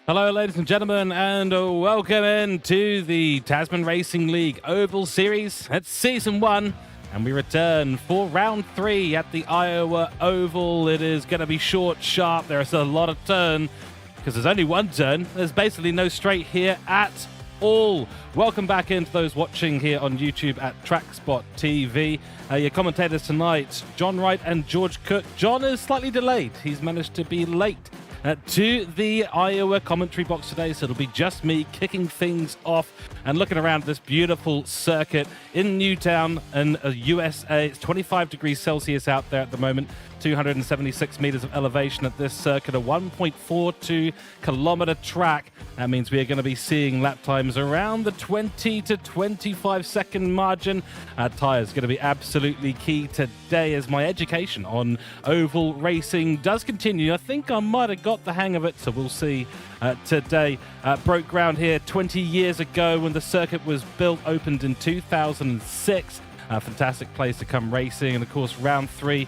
Hello, ladies and gentlemen, and welcome in to the Tasman Racing League Oval Series. It's Season 1, and we return for Round 3 at the Iowa Oval. It is going to be short, sharp. There's a lot of turn, because there's only one turn. There's basically no straight here at all. Welcome back into those watching here on YouTube at TrackSpotTV. Your commentators tonight, John Wright and George Cooke. John is slightly delayed. He's managed to be late to the Iowa commentary box today, so it'll be just me kicking things off and looking around this beautiful circuit in Newtown in USA. It's 25 degrees Celsius out there at the moment, 276 meters of elevation at this circuit, a 1.42 kilometer track. That means we are going to be seeing lap times around the 20 to 25 second margin. Tyres going to be absolutely key today as my education on oval racing does continue. I think I might have got the hang of it, so we'll see today. Broke ground here 20 years ago when the circuit was built, opened in 2006. A fantastic place to come racing, and of course round 3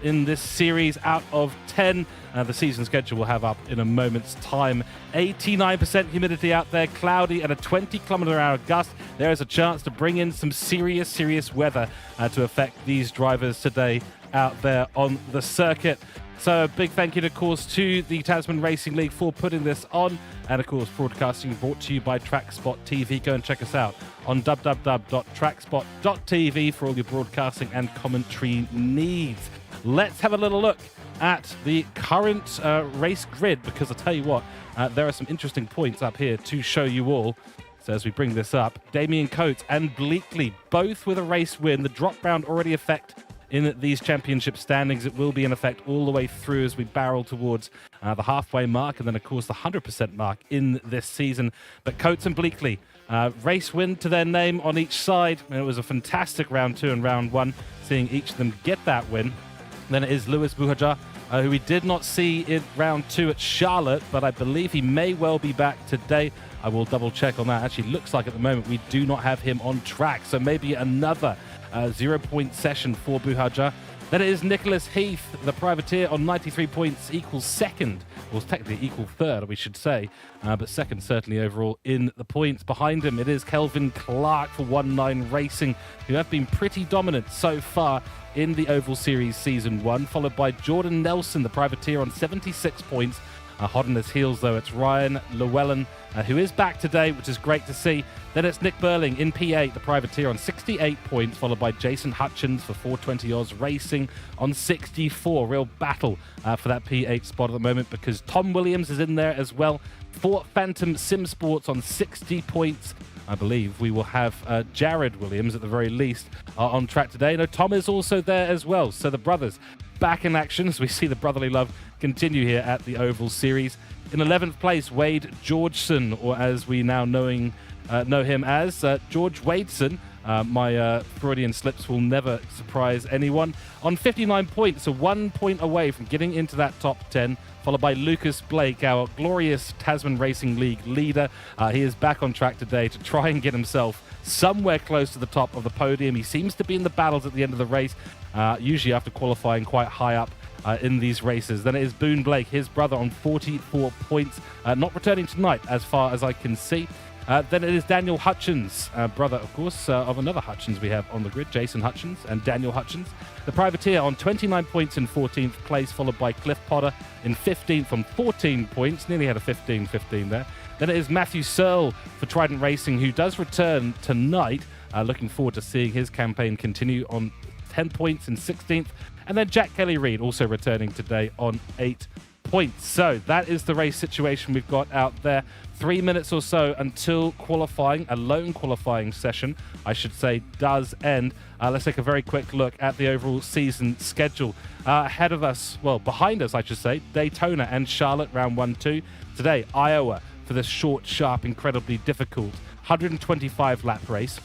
in this series out of 10. The season schedule will have up in a moment's time. 89% humidity out there, cloudy, and a 20 km/h gust. There is a chance to bring in some serious weather to affect these drivers today out there on the circuit. So a big thank you, of course, to the Tasman Racing League for putting this on. And, of course, broadcasting brought to you by TrackSpotTV. Go and check us out on www.trackspot.tv for all your broadcasting and commentary needs. Let's have a little look at the current race grid, because I'll tell you what, there are some interesting points up here to show you all. So as we bring this up, Damien Coates and Bleakley, both with a race win. The drop round already effect in these championship standings. It will be in effect all the way through as we barrel towards the halfway mark, and then of course the 100% mark in this season. But Coates and Bleakley, race win to their name on each side, and it was a fantastic round 2 and round 1, seeing each of them get that win. Then it is Lewis Buhaja, who we did not see in round 2 at Charlotte, but I believe he may well be back today. I will double check on that. Actually looks like at the moment we do not have him on track, so maybe another 0-point session for Buhaja. Then it is Nicholas Heath, the privateer, on 93 points, equals second, or technically equal third, we should say, but second certainly overall in the points. Behind him, it is Kelvin Clark for 1-9 Racing, who have been pretty dominant so far in the Oval Series Season 1, followed by Jordan Nelson, the privateer, on 76 points. Hot on his heels, though, it's Ryan Llewellyn, who is back today, which is great to see. Then it's Nick Burling in P8, the privateer, on 68 points, followed by Jason Hutchins for 420 Oz Racing on 64. Real battle for that P8 spot at the moment, because Tom Williams is in there as well for Phantom Sim Sports on 60 points. I believe we will have Jared Williams, at the very least, on track today. No, Tom is also there as well. So the brothers back in action as we see the brotherly love continue here at the Oval Series. In 11th place, Wade Georgeson, or as we now know him as, George Wadeson. My Freudian slips will never surprise anyone. On 59 points, so 1 point away from getting into that top 10, followed by Lucas Blake, our glorious Tasman Racing League leader. He is back on track today to try and get himself somewhere close to the top of the podium. He seems to be in the battles at the end of the race, usually after qualifying quite high up in these races. Then it is Boone Blake, his brother, on 44 points, not returning tonight as far as I can see. Then it is Daniel Hutchins, brother, of course, of another Hutchins we have on the grid, Jason Hutchins and Daniel Hutchins. The privateer on 29 points in 14th place, followed by Cliff Potter in 15th on 14 points. Nearly had a 15-15 there. Then it is Matthew Searle for Trident Racing, who does return tonight. Looking forward to seeing his campaign continue on 10 points in 16th. And then Jack Kelly-Reid also returning today on 8 points. So that is the race situation we've got out there. 3 minutes or so until qualifying, a lone qualifying session, I should say, does end. Let's take a very quick look at the overall season schedule. Ahead of us, well, behind us, I should say, Daytona and Charlotte, round 1-2. Today, Iowa for this short, sharp, incredibly difficult 125 lap race.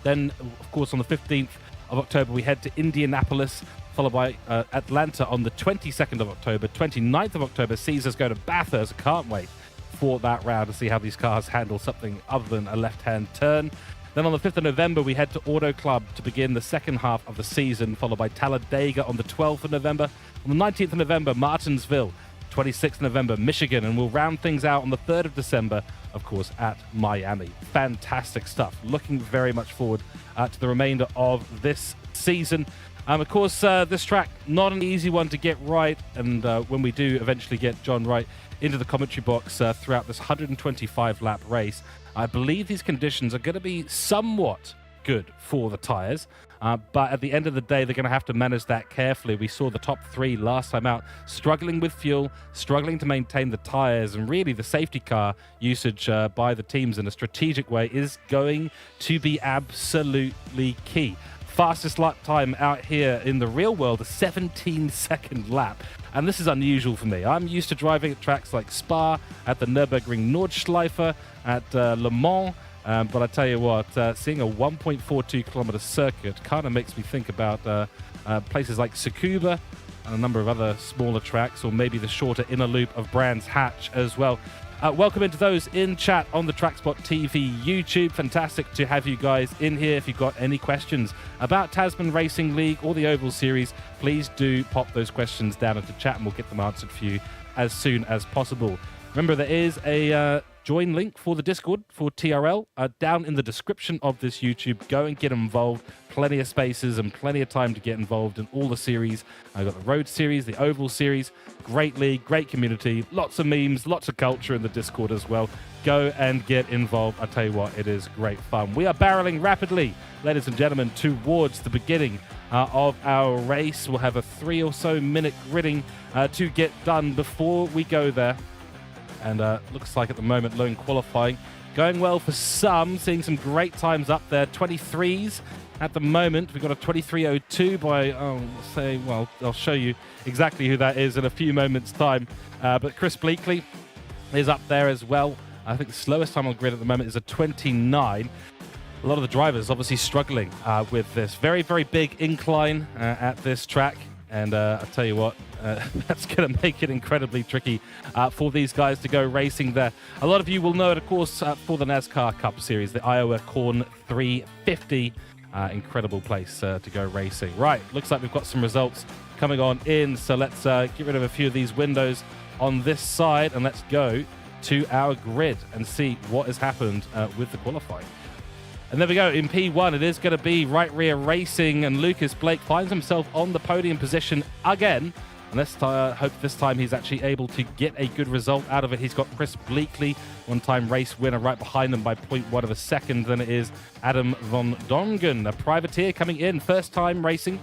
Then, of course, on the 15th of October, we head to Indianapolis, followed by Atlanta on the 22nd of October. 29th of October, Caesars go to Bathurst. Can't wait for that round to see how these cars handle something other than a left-hand turn. Then on the 5th of November, we head to Auto Club to begin the second half of the season, followed by Talladega on the 12th of November. On the 19th of November, Martinsville. 26th November, Michigan, and we'll round things out on the 3rd of December, of course, at Miami. Fantastic stuff. Looking very much forward to the remainder of this season. Of course, this track, not an easy one to get right, and when we do eventually get John Wright into the commentary box throughout this 125-lap race, I believe these conditions are going to be somewhat good for the tyres. But at the end of the day, they're going to have to manage that carefully. We saw the top 3 last time out struggling with fuel, struggling to maintain the tyres, and really the safety car usage by the teams in a strategic way is going to be absolutely key. Fastest lap time out here in the real world, a 17-second lap. And this is unusual for me. I'm used to driving at tracks like Spa, at the Nürburgring Nordschleife, at Le Mans. But I tell you what, seeing a 1.42 kilometer circuit kind of makes me think about places like Tsukuba and a number of other smaller tracks, or maybe the shorter inner loop of Brands Hatch as well. Welcome into those in chat on the TrackSpotTV YouTube. Fantastic to have you guys in here. If you've got any questions about Tasman Racing League or the Oval Series, please do pop those questions down into chat and we'll get them answered for you as soon as possible. Remember, there is a join link for the Discord for TRL down in the description of this YouTube. Go and get involved. Plenty of spaces and plenty of time to get involved in all the series. I've got the Road Series, the Oval Series. Great league, great community. Lots of memes, lots of culture in the Discord as well. Go and get involved. I tell you what, it is great fun. We are barreling rapidly, ladies and gentlemen, towards the beginning of our race. We'll have a 3 or so minute gridding to get done before we go there. And looks like at the moment, low in qualifying. Going well for some, seeing some great times up there. 23s at the moment. We've got a 23.02 by, well, I'll show you exactly who that is in a few moments' time. But Chris Bleakley is up there as well. I think the slowest time on grid at the moment is a 29. A lot of the drivers obviously struggling with this. Very, very big incline at this track. And I'll tell you what, that's going to make it incredibly tricky for these guys to go racing there. A lot of you will know it, of course, for the NASCAR Cup Series, the Iowa Corn 350. Incredible place to go racing. Right, looks like we've got some results coming on in. So let's get rid of a few of these windows on this side and let's go to our grid and see what has happened with the qualifying. And there we go, in P1 it is going to be Right Rear Racing, and Lucas Blake finds himself on the podium position again. And let's hope this time he's actually able to get a good result out of it. He's got Chris Bleakley, one-time race winner, right behind them by 0.1 of a second. Then it is Adam von Dongen, a privateer coming in. First time racing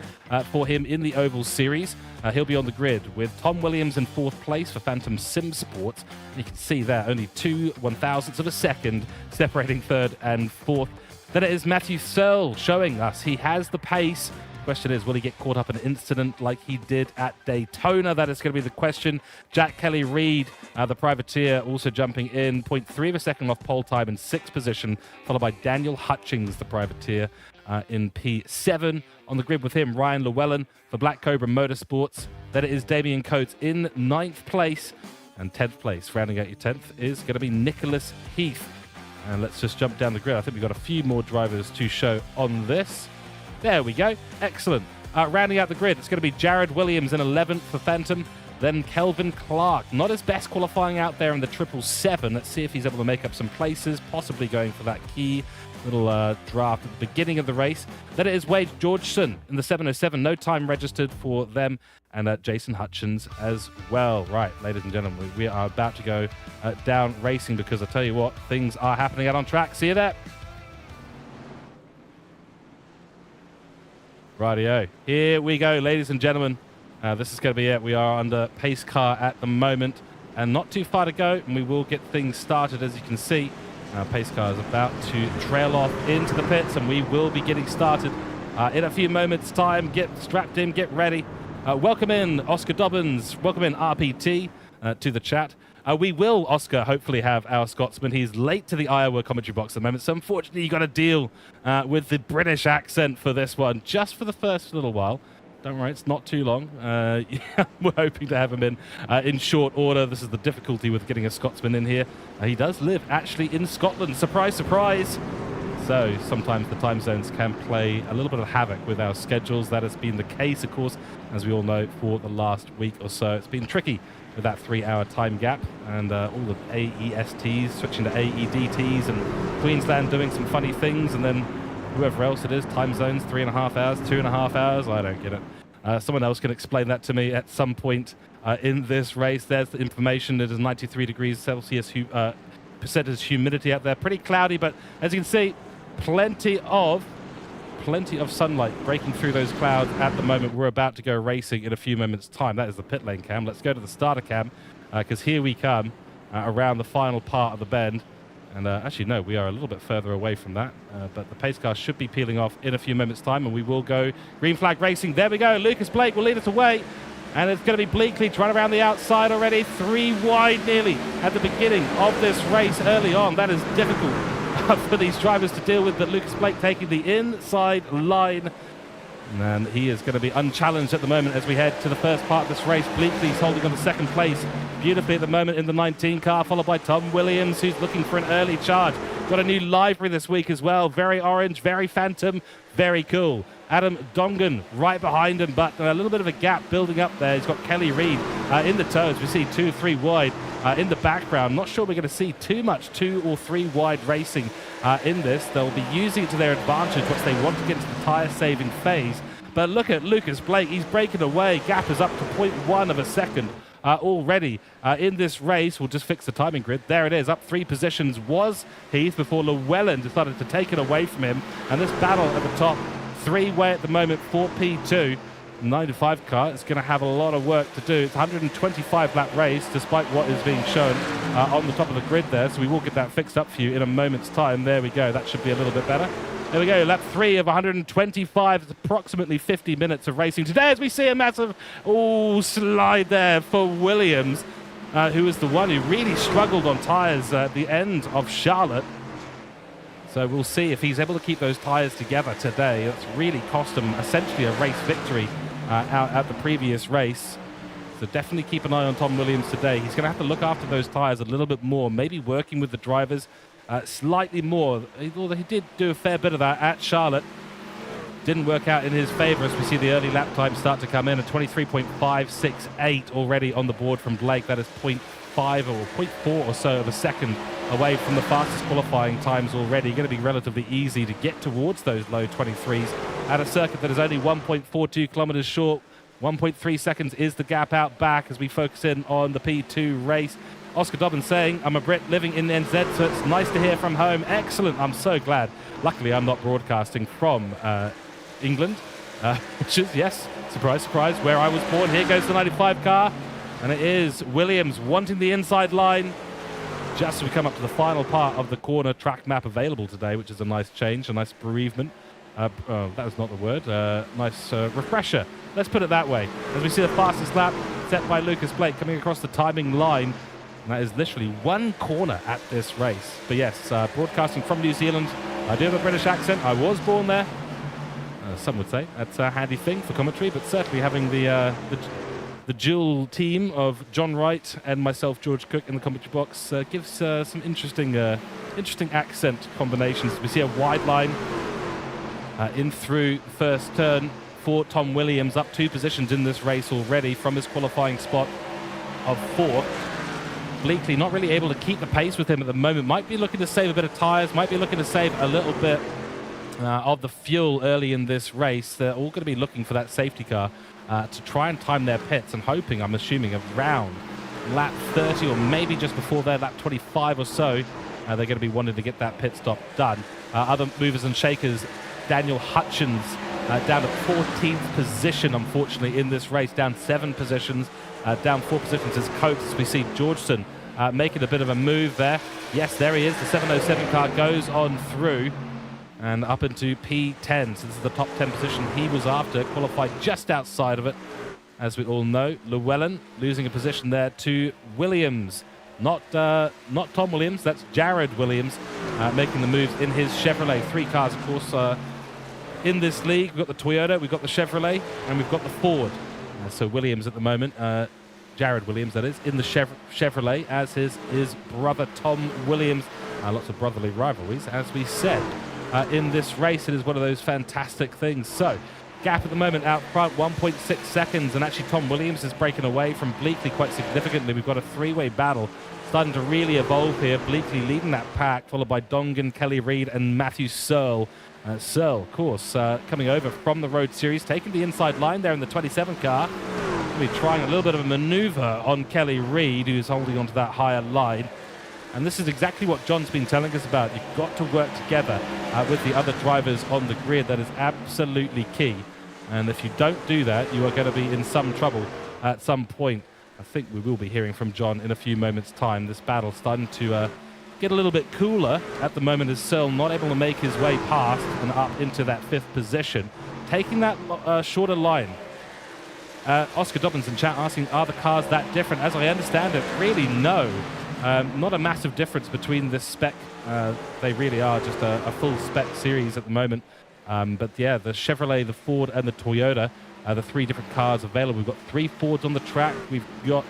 for him in the Oval Series. He'll be on the grid with Tom Williams in 4th place for Phantom Sim Sports. You can see there, only 2 1,000ths of a second separating 3rd and 4th. Then it is Matthew Searle showing us he has the pace. Question is, will he get caught up in an incident like he did at Daytona? That is going to be the question. Jack Kelly-Reid, the privateer, also jumping in 0.3 of a second off pole time in 6th position, followed by Daniel Hutchings, the privateer, in P7. On the grid with him, Ryan Llewellyn for Black Cobra Motorsports. Then it is Damien Coates in 9th place. And 10th place, rounding out your 10th, is going to be Nicholas Heath. And let's just jump down the grid. I think we've got a few more drivers to show on this. There we go. Excellent. Rounding out the grid, it's going to be Jared Williams in 11th for Phantom. Then Kelvin Clark. Not his best qualifying out there in the 777. Let's see if he's able to make up some places, possibly going for that key little draft at the beginning of the race. Then it is Wade Georgeson in the 707. No time registered for them. And Jason Hutchins as well. Right, ladies and gentlemen, we are about to go down racing because I tell you what, things are happening out on track. See you there. Rightio. Here we go, ladies and gentlemen. This is going to be it. We are under pace car at the moment and not too far to go, and we will get things started. As you can see, pace car is about to trail off into the pits, and we will be getting started in a few moments' time. Get strapped in, get ready. Welcome in, Oscar Dobbins. Welcome in, RPT, to the chat. We will, Oscar, hopefully have our Scotsman. He's late to the Iowa commentary box at the moment, so unfortunately you got to deal with the British accent for this one, just for the first little while. Don't worry, it's not too long. We're hoping to have him in short order. This is the difficulty with getting a Scotsman in here. He does live actually in Scotland. Surprise, surprise. So sometimes the time zones can play a little bit of havoc with our schedules. That has been the case, of course, as we all know, for the last week or so. It's been tricky with that 3-hour time gap, and all the AESTs switching to AEDTs, and Queensland doing some funny things, and then whoever else it is, time zones, 3.5 hours, 2.5 hours. I don't get it. Someone else can explain that to me at some point in this race. There's the information. It is 93 degrees Celsius percentage humidity out there. Pretty cloudy, but as you can see, plenty of sunlight breaking through those clouds at the moment. We're about to go racing in a few moments' time. That is the pit lane cam. Let's go to the starter cam, because here we come around the final part of the bend. And actually, no, we are a little bit further away from that. But the pace car should be peeling off in a few moments' time, and we will go green flag racing. There we go. Lucas Blake will lead us away. And it's going to be Bleakley trying around the outside already. 3 wide nearly at the beginning of this race early on. That is difficult for these drivers to deal with, but Lucas Blake taking the inside line. And he is going to be unchallenged at the moment as we head to the first part of this race. Bleakley's holding on to second place beautifully at the moment in the 19 car, followed by Tom Williams, who's looking for an early charge. Got a new livery this week as well. Very orange, very phantom, very cool. Adam Dongan right behind him, but a little bit of a gap building up there. He's got Kelly Reid in the toes. We see 2 or 3 wide in the background. Not sure we're going to see too much 2 or 3 wide racing in this. They'll be using it to their advantage once they want to get into the tyre saving phase. But look at Lucas Blake. He's breaking away. Gap is up to 0.1 of a second already in this race. We'll just fix the timing grid. There it is. Up 3 positions was Heath before Llewellyn decided to take it away from him. And this battle at the top, 3-way at the moment for P2. 95 car is going to have a lot of work to do. It's a 125 lap race despite what is being shown on the top of the grid there. So we will get that fixed up for you in a moment's time. There we go. That should be a little bit better. There we go, lap 3 of 125. It's approximately 50 minutes of racing today as we see a massive slide there for Williams, who is the one who really struggled on tyres at the end of Charlotte. So we'll see if he's able to keep those tyres together today. That's really cost him essentially a race victory out at the previous race. So definitely keep an eye on Tom Williams today. He's going to have to look after those tyres a little bit more, maybe working with the drivers slightly more, although he did do a fair bit of that at Charlotte. Didn't work out in his favour as we see the early lap times start to come in at 23.568 already on the board from Blake. That is 0.5 or 0.4 or so of a second away from the fastest qualifying times already. Going to be relatively easy to get towards those low 23s at a circuit that is only 1.42 kilometres short. 1.3 seconds is the gap out back as we focus in on the P2 race. Oscar Dobbin saying, I'm a Brit living in NZ, so it's nice to hear from home. Excellent. I'm so glad. Luckily, I'm not broadcasting from England, which is, yes, surprise, surprise, where I was born. Here goes the 95 car, and it is Williams wanting the inside line just as we come up to the final part of the corner track map available today, which is a nice change, a nice bereavement. That was not the word. Nice refresher. Let's put it that way. As we see the fastest lap set by Lucas Blake coming across the timing line. And that is literally 1 corner at this race. But yes, broadcasting from New Zealand. I do have a British accent. I was born there. Some would say that's a handy thing for commentary, but certainly having the dual team of John Wright and myself, George Cooke, in the commentary box gives some interesting accent combinations. We see a wide line in through the first turn for Tom Williams, up 2 positions in this race already from his qualifying spot of 4. Bleakley not really able to keep the pace with him at the moment. Might be looking to save a bit of tyres, might be looking to save a little bit of the fuel early in this race. They're all going to be looking for that safety car to try and time their pits and hoping, I'm assuming, around lap 30 or maybe just before there, lap 25 or so, they're going to be wanting to get that pit stop done. Other movers and shakers, Daniel Hutchins down at 14th position, unfortunately, in this race, down 7 positions. Down 4 positions is Cooke, as we see Georgeson making a bit of a move there. Yes, there he is. The 707 car goes on through and up into P10. So this is the top 10 position he was after, qualified just outside of it, as we all know. Llewellyn losing a position there to Williams. Not Tom Williams, that's Jared Williams making the moves in his Chevrolet. 3 cars, of course, in this league. We've got the Toyota, we've got the Chevrolet, and we've got the Ford. So Williams at the moment, Jared Williams that is, in the Chevrolet, as is his brother Tom Williams. Lots of brotherly rivalries, as we said. in this race. It is one of those fantastic things. So, gap at the moment out front, 1.6 seconds, and actually Tom Williams is breaking away from Bleakley quite significantly. We've got a three-way battle starting to really evolve here. Bleakley leading that pack, followed by Dongan, Kelly Reid, and Matthew Searle. Searle, of course, coming over from the Road Series, taking the inside line there in the 27 car. We're trying a little bit of a maneuver on Kelly Reid, who's holding onto that higher line. And this is exactly what John's been telling us about. You've got to work together with the other drivers on the grid. That is absolutely key. And if you don't do that, you are going to be in some trouble at some point. I think we will be hearing from John in a few moments' time. This battle starting to get a little bit cooler at the moment as Searle not able to make his way past and up into that 5th position. Taking that shorter line. Oscar Dobbins in chat asking, are the cars that different? As I understand it, really no. Not a massive difference between this spec. They really are just a full spec series at the moment. But yeah, the Chevrolet, the Ford, and the Toyota, the 3 different cars available. We've got 3 Fords on the track. We've got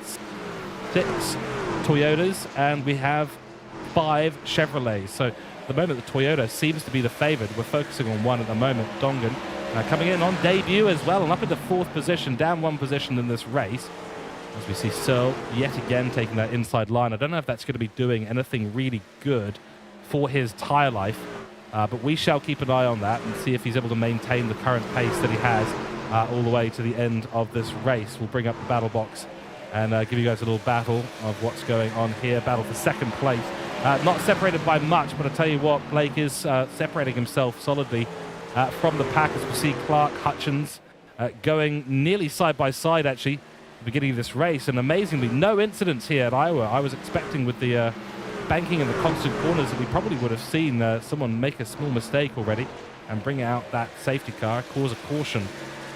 6 Toyotas, and we have 5 Chevrolets. So at the moment, the Toyota seems to be the favored. We're focusing on one at the moment, Dongan. Coming in on debut as well, and up into 4th position, down 1 position in this race. As we see Searle yet again taking that inside line. I don't know if that's going to be doing anything really good for his tyre life, but we shall keep an eye on that and see if he's able to maintain the current pace that he has all the way to the end of this race. We'll bring up the battle box and give you guys a little battle of what's going on here. Battle for 2nd place. Not separated by much, but I tell you what, Blake is separating himself solidly from the pack, as we see Clark, Hutchins going nearly side by side actually at the beginning of this race, and amazingly no incidents here at Iowa. I was expecting with the banking and the constant corners that we probably would have seen someone make a small mistake already and bring out that safety car, cause a caution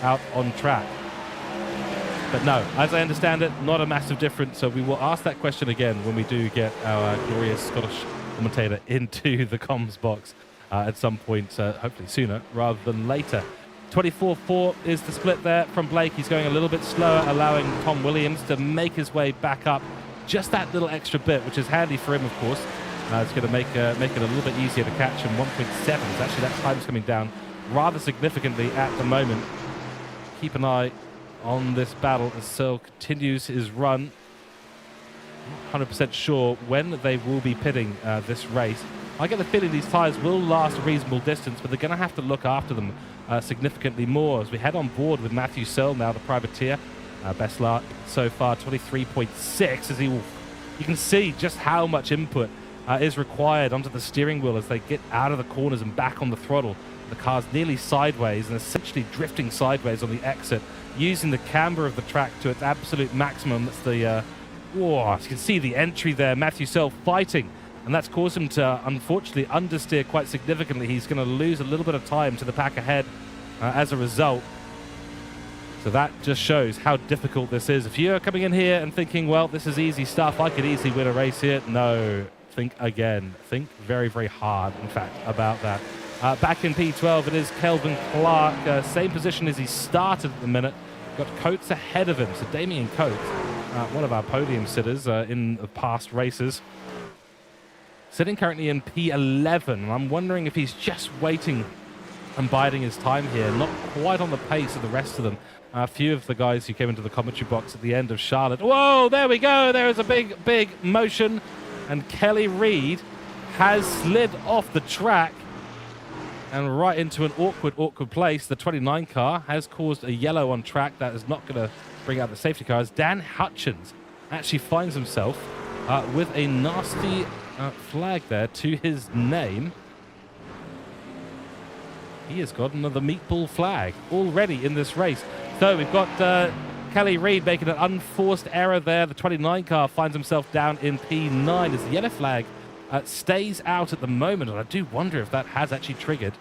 out on track. But no, as I understand it, not a massive difference, so we will ask that question again when we do get our glorious Scottish commentator into the comms box at some point, hopefully sooner rather than later. 24-4 is the split there from Blake. He's going a little bit slower, allowing Tom Williams to make his way back up just that little extra bit, which is handy for him, of course. It's going to make it a little bit easier to catch him. 1.7 is actually, that time's coming down rather significantly at the moment. Keep an eye on this battle as Searle continues his run. Not 100% sure when they will be pitting this race. I get the feeling these tyres will last a reasonable distance, but they're going to have to look after them significantly more as we head on board with Matthew Searle now, the privateer. Best lap so far, 23.6, as you can see just how much input is required onto the steering wheel as they get out of the corners and back on the throttle. The car's nearly sideways and essentially drifting sideways on the exit, using the camber of the track to its absolute maximum. That's the, whoa, you can see the entry there. Matthew Searle fighting, and that's caused him to, unfortunately, understeer quite significantly. He's going to lose a little bit of time to the pack ahead as a result. So that just shows how difficult this is. If you're coming in here and thinking, well, this is easy stuff, I could easily win a race here. No, think again. Think very, very hard, in fact, about that. Back in P12, it is Kelvin Clark. Same position as he started at the minute. Got Coates ahead of him. So Damien Coates, one of our podium sitters in the past races, sitting currently in P11. I'm wondering if he's just waiting and biding his time here. Not quite on the pace of the rest of them. A few of the guys who came into the commentary box at the end of Charlotte. Whoa, there we go. There is a big, big motion. And Kelly Reid has slid off the track and right into an awkward place. The 29 car has caused a yellow on track. That is not going to bring out the safety cars. Dan Hutchins actually finds himself with a nasty flag there to his name. He has got another meatball flag already in this race. So we've got Kelly Reid making an unforced error there. The 29 car finds himself down in P9 as the yellow flag stays out at the moment. And I do wonder if that has actually triggered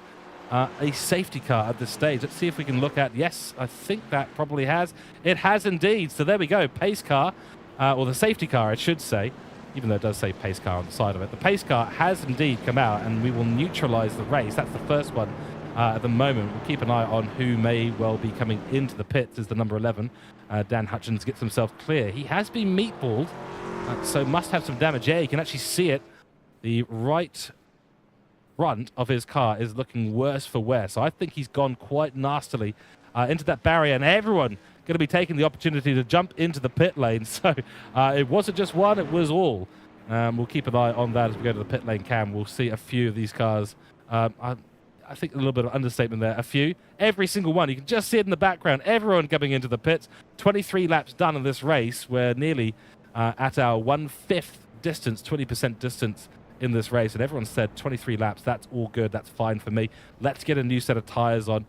a safety car at this stage. Let's see if we can look at, yes, I think that probably has. It has indeed. So there we go. Pace car, or the safety car, I should say, even though it does say pace car on the side of it. The pace car has indeed come out and we will neutralize the race. That's the first one. At the moment, we'll keep an eye on who may well be coming into the pits as the number 11. Dan Hutchins gets himself clear. He has been meatballed, so must have some damage. Yeah, you can actually see it. The right front of his car is looking worse for wear. So I think he's gone quite nastily into that barrier, and everyone going to be taking the opportunity to jump into the pit lane. So it wasn't just one, it was all. We'll keep an eye on that as we go to the pit lane cam. We'll see a few of these cars. I think a little bit of understatement there. A few. Every single one. You can just see it in the background. Everyone coming into the pits. 23 laps done in this race. We're nearly at our 1/5 distance, 20% distance in this race. And everyone said 23 laps. That's all good. That's fine for me. Let's get a new set of tires on.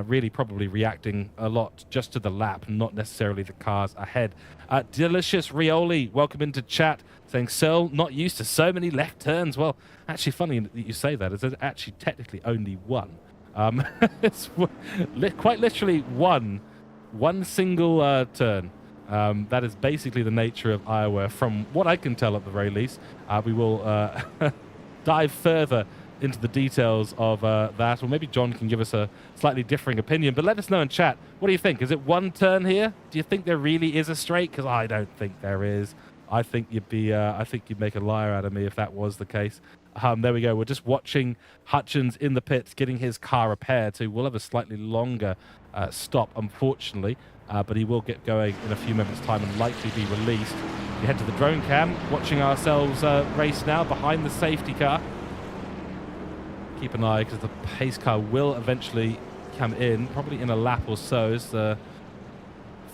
Really probably reacting a lot just to the lap, not necessarily the cars ahead. Delicious Rioli, welcome into chat, saying, Searle, not used to so many left turns. Well, actually funny that you say that. It's actually technically only one. It's quite literally one single turn. That is basically the nature of Iowa, from what I can tell at the very least. We will dive further into the details of that, or maybe John can give us a slightly differing opinion, but let us know in chat. What do you think? Is it one turn here? Do you think there really is a straight? Because I don't think there is. I think you'd make a liar out of me if that was the case. There we go. We're just watching Hutchins in the pits getting his car repaired, so we'll have a slightly longer stop, unfortunately, but he will get going in a few moments' time and likely be released. We head to the drone cam, watching ourselves race now behind the safety car. Keep an eye, because the pace car will eventually come in, probably in a lap or so, as the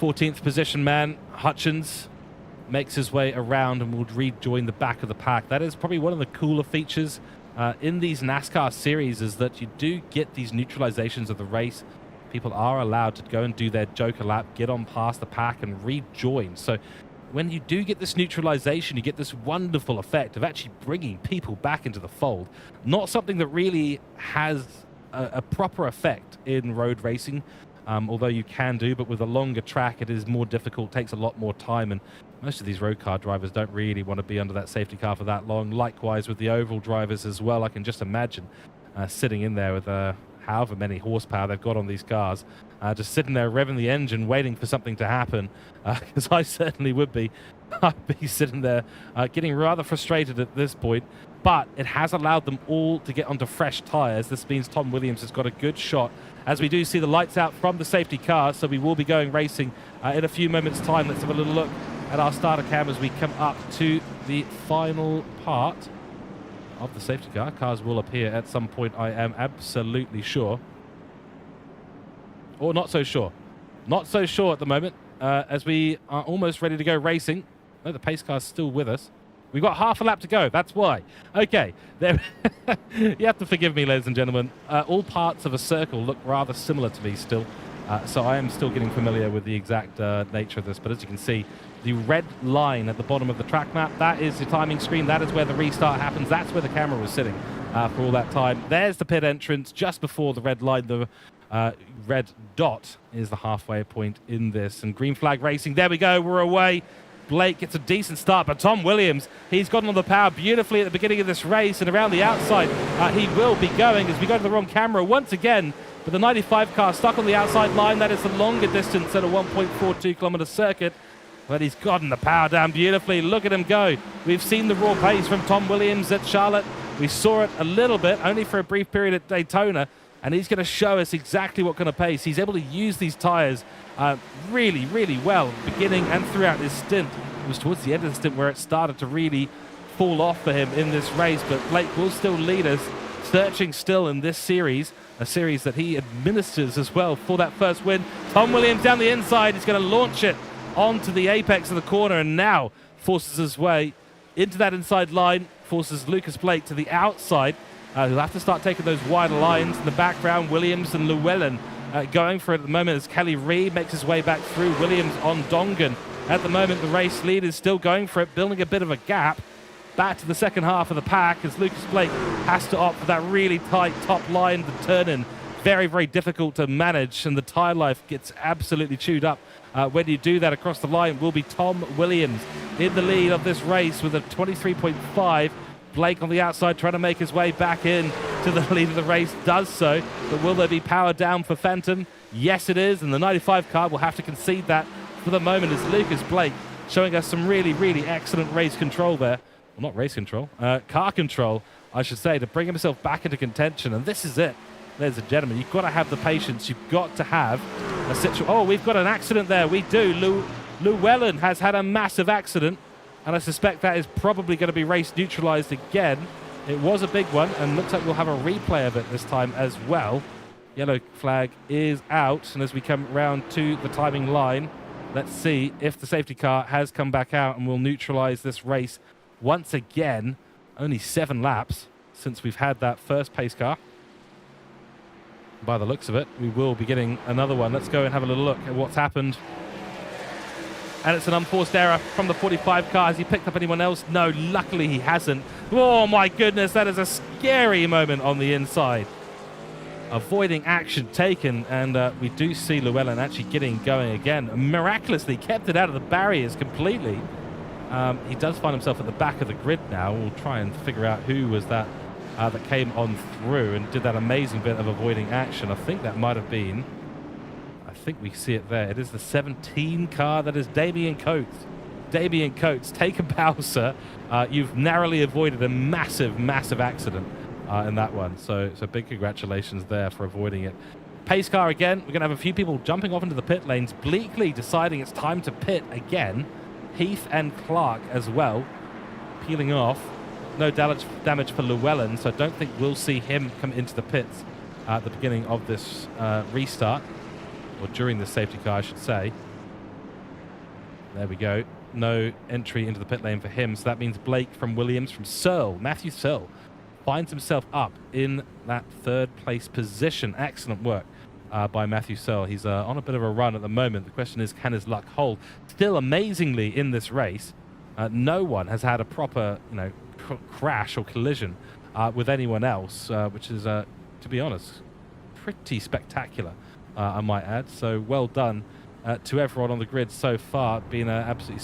14th position man, Hutchins, makes his way around and will rejoin the back of the pack. That is probably one of the cooler features in these NASCAR series, is that you do get these neutralizations of the race. People are allowed to go and do their joker lap, get on past the pack and rejoin. So when you do get this neutralization, you get this wonderful effect of actually bringing people back into the fold. Not something that really has a proper effect in road racing, although you can do, but with a longer track, it is more difficult, takes a lot more time, and most of these road car drivers don't really want to be under that safety car for that long. Likewise with the oval drivers as well. I can just imagine sitting in there with however many horsepower they've got on these cars, just sitting there revving the engine, waiting for something to happen, because I certainly would be. I'd be sitting there getting rather frustrated at this point, but it has allowed them all to get onto fresh tires. This means Tom Williams has got a good shot, as we do see the lights out from the safety car, so we will be going racing in a few moments' time. Let's have a little look at our starter cam as we come up to the final part of the safety car. Cars will appear at some point, I am absolutely sure. Or not so sure. Not so sure at the moment, as we are almost ready to go racing. No, the pace car's still with us. We've got half a lap to go, that's why. Okay, there. You have to forgive me, ladies and gentlemen. All parts of a circle look rather similar to me still. So I am still getting familiar with the exact nature of this. But as you can see, the red line at the bottom of the track map, that is the timing screen. That is where the restart happens. That's where the camera was sitting for all that time. There's the pit entrance just before the red line. The red dot is the halfway point in this. And green flag racing, there we go, we're away. Blake gets a decent start, but Tom Williams, he's gotten on the power beautifully at the beginning of this race, and around the outside he will be going as we go to the wrong camera once again. But the 95 car stuck on the outside line. That is the longer distance at a 1.42 kilometer circuit. But he's gotten the power down beautifully. Look at him go. We've seen the raw pace from Tom Williams at Charlotte. We saw it a little bit, only for a brief period at Daytona. And he's going to show us exactly what kind of pace. He's able to use these tires really, really well, beginning and throughout his stint. It was towards the end of the stint where it started to really fall off for him in this race. But Blake will still lead us, searching still in this series, a series that he administers as well for that first win. Tom Williams down the inside. He's going to launch it onto the apex of the corner and now forces his way into that inside line, forces Lucas Blake to the outside. He'll have to start taking those wider lines in the background. Williams and Llewellyn going for it at the moment as Kelly Reed makes his way back through. Williams on Dongan. At the moment, the race lead is still going for it, building a bit of a gap back to the second half of the pack as Lucas Blake has to opt for that really tight top line to turn in. Very, very difficult to manage, and the tyre life gets absolutely chewed up when you do that. Across the line will be Tom Williams in the lead of this race with a 23.5. Blake on the outside trying to make his way back in to the lead of the race, does so. But will there be power down for Phantom? Yes, it is, and the 95 car will have to concede that for the moment as Lucas Blake showing us some really, really excellent race control there. Well, not race control, car control I should say, to bring himself back into contention. And this is it, ladies and gentlemen. You've got to have the patience. You've got to have a situation. Oh, we've got an accident there. We do. Llewellyn has had a massive accident, and I suspect that is probably going to be race neutralized again. It was a big one, and looks like we'll have a replay of it this time as well. Yellow flag is out, and as we come round to the timing line, let's see if the safety car has come back out and will neutralize this race once again. Only 7 laps since we've had that first pace car. By the looks of it, we will be getting another one. Let's go and have a little look at what's happened. And it's an unforced error from the 45 car. Has he picked up anyone else? No, luckily he hasn't. Oh my goodness, that is a scary moment on the inside. Avoiding action taken, and we do see Llewellyn actually getting going again. Miraculously kept it out of the barriers completely. He does find himself at the back of the grid now. We'll try and figure out who was that that came on through and did that amazing bit of avoiding action. I think that might have been, I think we see it there. It is the 17 car. That is Damien Coates. Damien Coates, take a bow, sir. You've narrowly avoided a massive, massive accident in that one. So big congratulations there for avoiding it. Pace car again. We're going to have a few people jumping off into the pit lanes. Bleakly deciding it's time to pit again. Heath and Clark as well, peeling off. No damage for Llewellyn, so I don't think we'll see him come into the pits at the beginning of this restart, or during the safety car, I should say. There we go. No entry into the pit lane for him, so that means Blake from Williams, from Searle, Matthew Searle, finds himself up in that 3rd place position. Excellent work by Matthew Searle. He's on a bit of a run at the moment. The question is, can his luck hold? Still amazingly in this race, no one has had a proper, crash or collision with anyone else, which is, to be honest, pretty spectacular, I might add. So well done to everyone on the grid so far. Been absolutely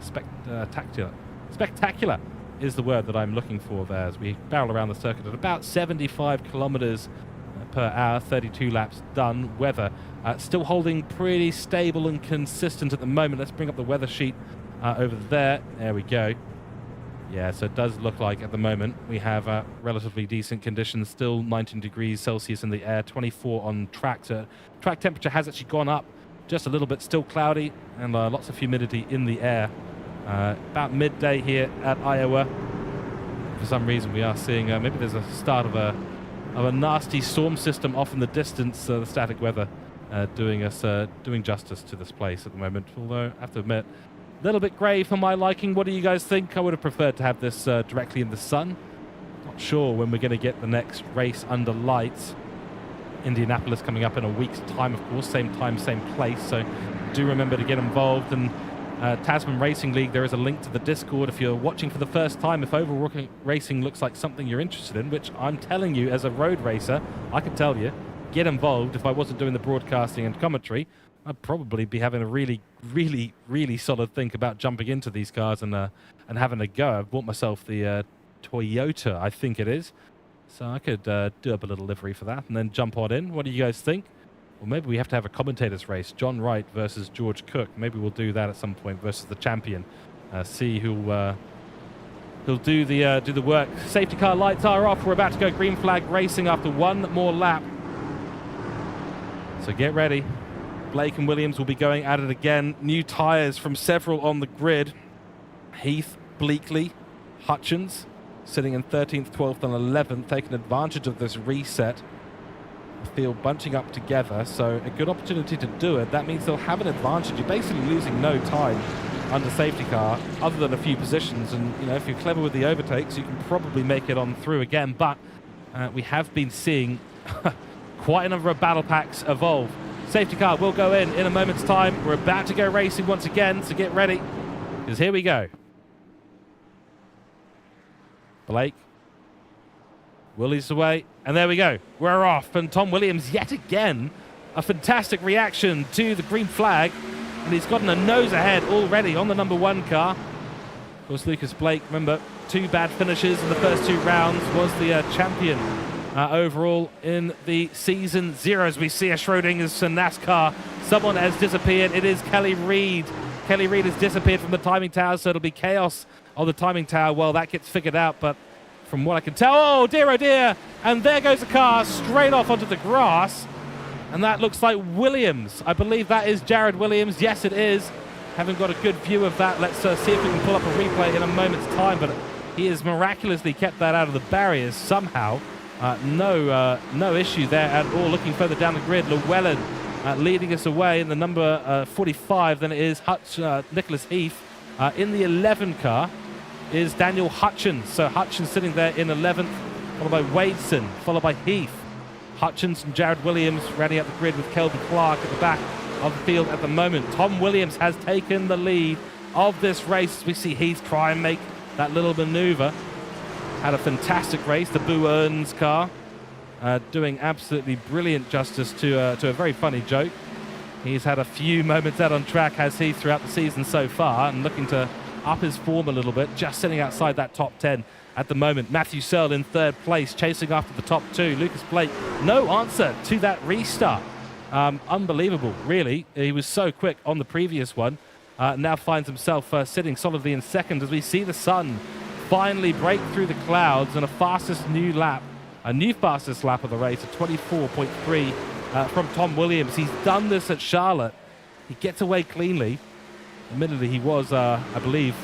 spectacular. Spectacular is the word that I'm looking for there, as we barrel around the circuit at about 75 kilometers per hour, 32 laps done. Weather still holding pretty stable and consistent at the moment. Let's bring up the weather sheet over there. There we go. Yeah, so it does look like at the moment we have relatively decent conditions. Still 19 degrees Celsius in the air, 24 on track. So track temperature has actually gone up just a little bit. Still cloudy and lots of humidity in the air. About midday here at Iowa. For some reason we are seeing maybe there's a start of a nasty storm system off in the distance. The static weather doing justice to this place at the moment. Although I have to admit, a little bit grey for my liking. What do you guys think? I would have preferred to have this directly in the sun. Not sure when we're going to get the next race under lights. Indianapolis coming up in a week's time, of course. Same time, same place. So do remember to get involved. And Tasman Racing League, there is a link to the Discord if you're watching for the first time. If oval racing looks like something you're interested in, which I'm telling you as a road racer, I can tell you, get involved. If I wasn't doing the broadcasting and commentary, I'd probably be having a really, really, really solid think about jumping into these cars and having a go. I've bought myself the Toyota, I think it is. So I could do up a little livery for that and then jump on in. What do you guys think? Or maybe we have to have a commentators race. John Wright versus George Cooke. Maybe we'll do that at some point versus the champion. See who'll do the work. Safety car lights are off. We're about to go green flag racing after one more lap. So get ready. Blake and Williams will be going at it again. New tyres from several on the grid. Heath, Bleakley, Hutchins sitting in 13th, 12th and 11th, taking advantage of this reset. The field bunching up together, so a good opportunity to do it. That means they'll have an advantage. You're basically losing no time under safety car other than a few positions, and if you're clever with the overtakes, you can probably make it on through again. But we have been seeing quite a number of battle packs evolve. Safety car will go in a moment's time. We're about to go racing once again, so get ready, because here we go. Blake. Willie's away, and there we go. We're off, and Tom Williams yet again. A fantastic reaction to the green flag, and he's gotten a nose ahead already on the number 1 car. Of course, Lucas Blake, remember, 2 bad finishes in the first 2 rounds, was the champion overall in the season 0. As we see a Schrodinger's NASCAR, someone has disappeared. It is Kelly Reed. Kelly Reed has disappeared from the timing tower, so it'll be chaos on the timing tower. Well, that gets figured out, but from what I can tell. Oh dear, and there goes the car straight off onto the grass, and that looks like Williams. I believe that is Jared Williams. Yes, it is. Haven't got a good view of that. Let's see if we can pull up a replay in a moment's time, but he has miraculously kept that out of the barriers somehow. No issue there at all. Looking further down the grid, Llewellyn leading us away in the number 45. Then it is Nicholas Heath. In the 11 car is Daniel Hutchins. So Hutchins sitting there in 11th, followed by Wadeson, followed by Heath. Hutchins and Jared Williams rounding out the grid with Kelvin Clark at the back of the field at the moment. Tom Williams has taken the lead of this race. We see Heath try and make that little maneuver. Had a fantastic race. The Boo Earns car doing absolutely brilliant justice to a very funny joke. He's had a few moments out on track, has he, throughout the season so far, and looking to up his form a little bit, just sitting outside that top 10 at the moment. Matthew Searle in 3rd place, chasing after the top 2. Lucas Blake, no answer to that restart. Unbelievable, really. He was so quick on the previous one. Now finds himself sitting solidly in 2nd as we see the sun finally break through the clouds and a new fastest lap of the race, a 24.3 from Tom Williams. He's done this at Charlotte. He gets away cleanly. Admittedly, he was, I believe,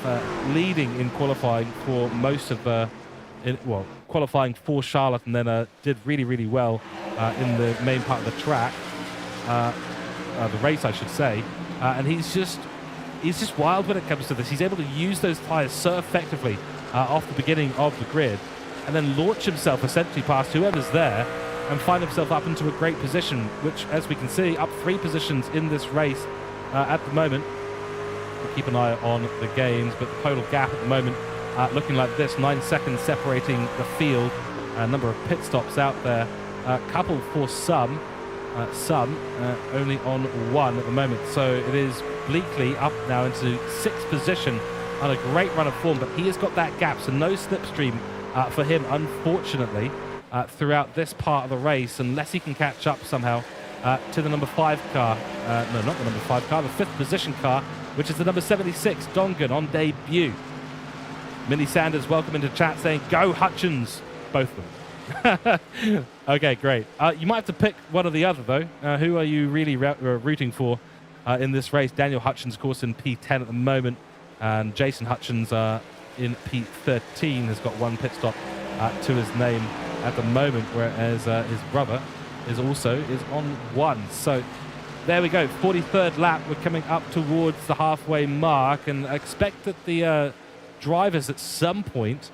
leading in qualifying for most of the, qualifying for Charlotte, and then did really well in the main part of the track, the race, I should say. And he's just wild when it comes to this. He's able to use those tyres so effectively off the beginning of the grid, and then launch himself essentially past whoever's there and find himself up into a great position, which, as we can see, up 3 positions in this race at the moment. We'll keep an eye on the gains, but the total gap at the moment looking like this: 9 seconds separating the field. A number of pit stops out there, couple for some only on 1 at the moment. So it is Bleakley up now into 6th position on a great run of form, but he has got that gap, so no slipstream for him, unfortunately, throughout this part of the race, unless he can catch up somehow to the number 5 car. No, not the number 5 car, the 5th position car, which is the number 76, Dongan, on debut. Millie Sanders, welcome into chat, saying, "Go Hutchins," both of them. Okay, great. You might have to pick one or the other, though. Who are you really rooting for in this race? Daniel Hutchins, of course, in P10 at the moment, and Jason Hutchins in P13 has got 1 pit stop to his name at the moment, whereas his brother is on 1. So there we go, 43rd lap. We're coming up towards the halfway mark, and I expect that the drivers at some point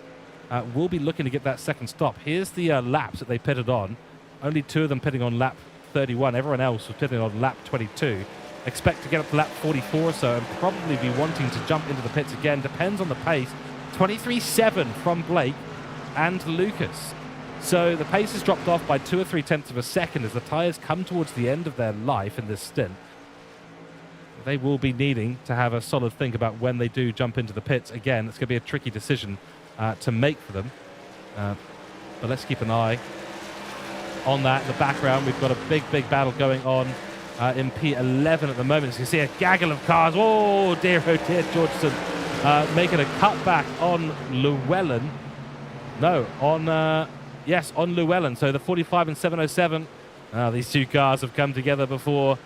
will be looking to get that 2nd stop. Here's the laps that they pitted on. Only 2 of them pitting on lap 31. Everyone else was pitting on lap 22. Expect to get up to lap 44 or so and probably be wanting to jump into the pits again. Depends on the pace. 23.7 from Blake and Lucas. So the pace has dropped off by 2 or 3 tenths of a second as the tyres come towards the end of their life in this stint. They will be needing to have a solid think about when they do jump into the pits. Again, it's going to be a tricky decision to make for them. But let's keep an eye on that. In the background, we've got a big battle going on in P11 at the moment. So you can see a gaggle of cars. Oh dear, Georgeson making a cutback on Llewellyn. No, on on Llewellyn. So the 45 and 707. These 2 cars have come together before.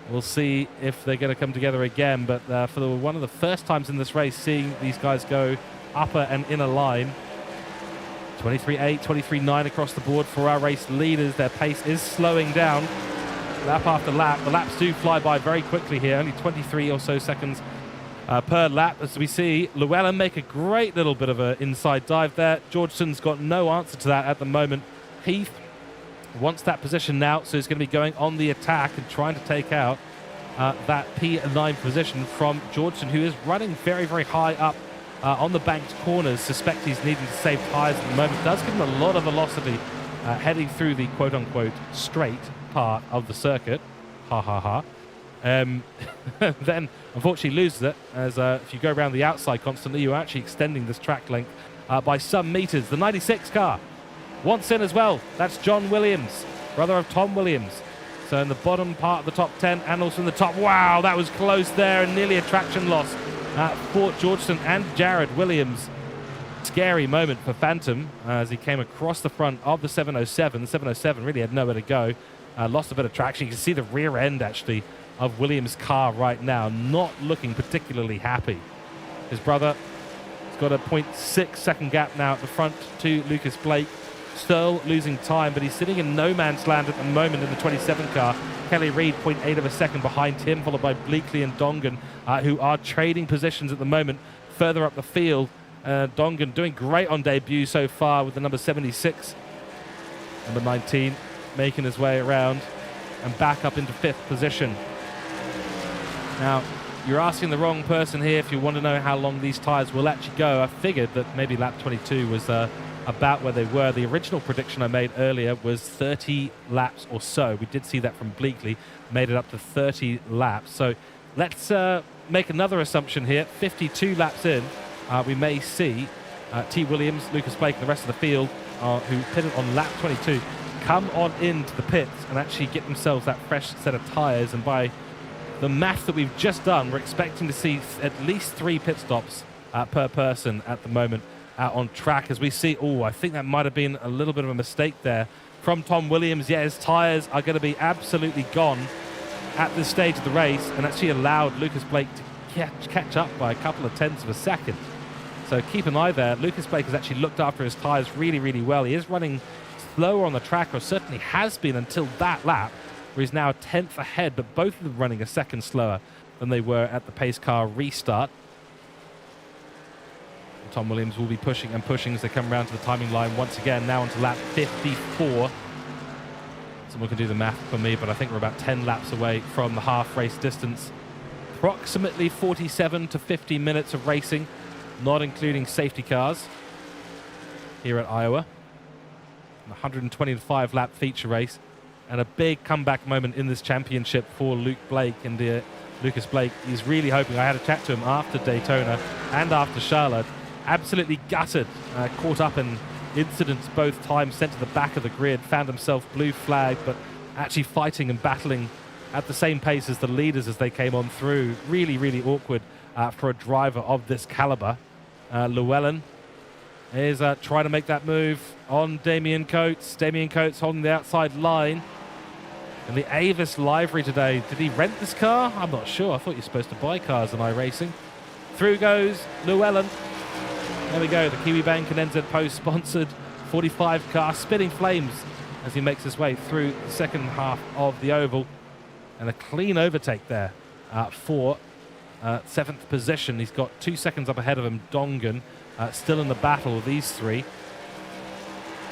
We'll see if they're going to come together again. But for one of the first times in this race, seeing these guys go upper and inner line. 23.8, 23.9 across the board for our race leaders. Their pace is slowing down lap after lap. The laps do fly by very quickly here, only 23 or so seconds per lap, as we see Llewellyn make a great little bit of an inside dive there. Georgeson's got no answer to that at the moment. Heath wants that position now, so he's going to be going on the attack and trying to take out that P9 position from Georgeson, who is running very high up on the banked corners. Suspect he's needing to save tyres at the moment. Does give him a lot of velocity heading through the quote-unquote straight part of the circuit. Then unfortunately loses it, as if you go around the outside constantly, you're actually extending this track length by some meters. The 96 car wants in as well. That's John Williams, brother of Tom Williams. So in the bottom part of the top 10 and also in the top. Wow, that was close there and nearly a traction loss for Georgeson and Jared Williams. scary moment for Phantom as he came across the front of the 707. The 707 really had nowhere to go. Lost a bit of traction. You can see the rear end, actually, of Williams' car right now, not looking particularly happy. His brother has got a 0.6 second gap now at the front to Lucas Blake. Still losing time, but he's sitting in no man's land at the moment in the 27 car. Kelly Reid, 0.8 of a second behind him, followed by Bleakley and Dongan, who are trading positions at the moment further up the field. Dongan doing great on debut so far with the number 76. Number 19 making his way around and back up into 5th position. Now, you're asking the wrong person here if you want to know how long these tyres will actually go. I figured that maybe lap 22 was about where they were. The original prediction I made earlier was 30 laps or so. We did see that from Bleakley, made it up to 30 laps. So let's make another assumption here. 52 laps in, we may see T. Williams, Lucas Blake, and the rest of the field who pitted on lap 22 come on into the pits and actually get themselves that fresh set of tyres. And by the math that we've just done, we're expecting to see at least 3 pit stops per person at the moment out on track. As we see, I think that might have been a little bit of a mistake there from Tom Williams. Yeah, his tyres are going to be absolutely gone at this stage of the race, and actually allowed Lucas Blake to catch up by a couple of tenths of a second. So keep an eye there. Lucas Blake has actually looked after his tyres really, really well. He is running slower on the track, or certainly has been until that lap, where he's now a tenth ahead, but both of them running a second slower than they were at the pace car restart. Tom Williams will be pushing and pushing as they come around to the timing line once again, now onto lap 54. Someone can do the math for me, but I think we're about 10 laps away from the half race distance. Approximately 47 to 50 minutes of racing, not including safety cars, here at Iowa. 125 lap feature race, and a big comeback moment in this championship for Luke Blake and Lucas Blake. He's really hoping. I had a chat to him after Daytona and after Charlotte. Absolutely gutted, caught up in incidents both times, sent to the back of the grid, found himself blue flagged, but actually fighting and battling at the same pace as the leaders as they came on through. Really, really awkward for a driver of this caliber. Llewellyn is trying to make that move on Damien Coates. Damien Coates holding the outside line. And the Avis livery today. Did he rent this car? I'm not sure. I thought you're supposed to buy cars in iRacing. Through goes Llewellyn. There we go. The Kiwi Bank and NZ Post sponsored 45 car spinning flames as he makes his way through the second half of the oval. And a clean overtake there for 7th position. He's got 2 seconds up ahead of him, Dongan. Still in the battle of these three.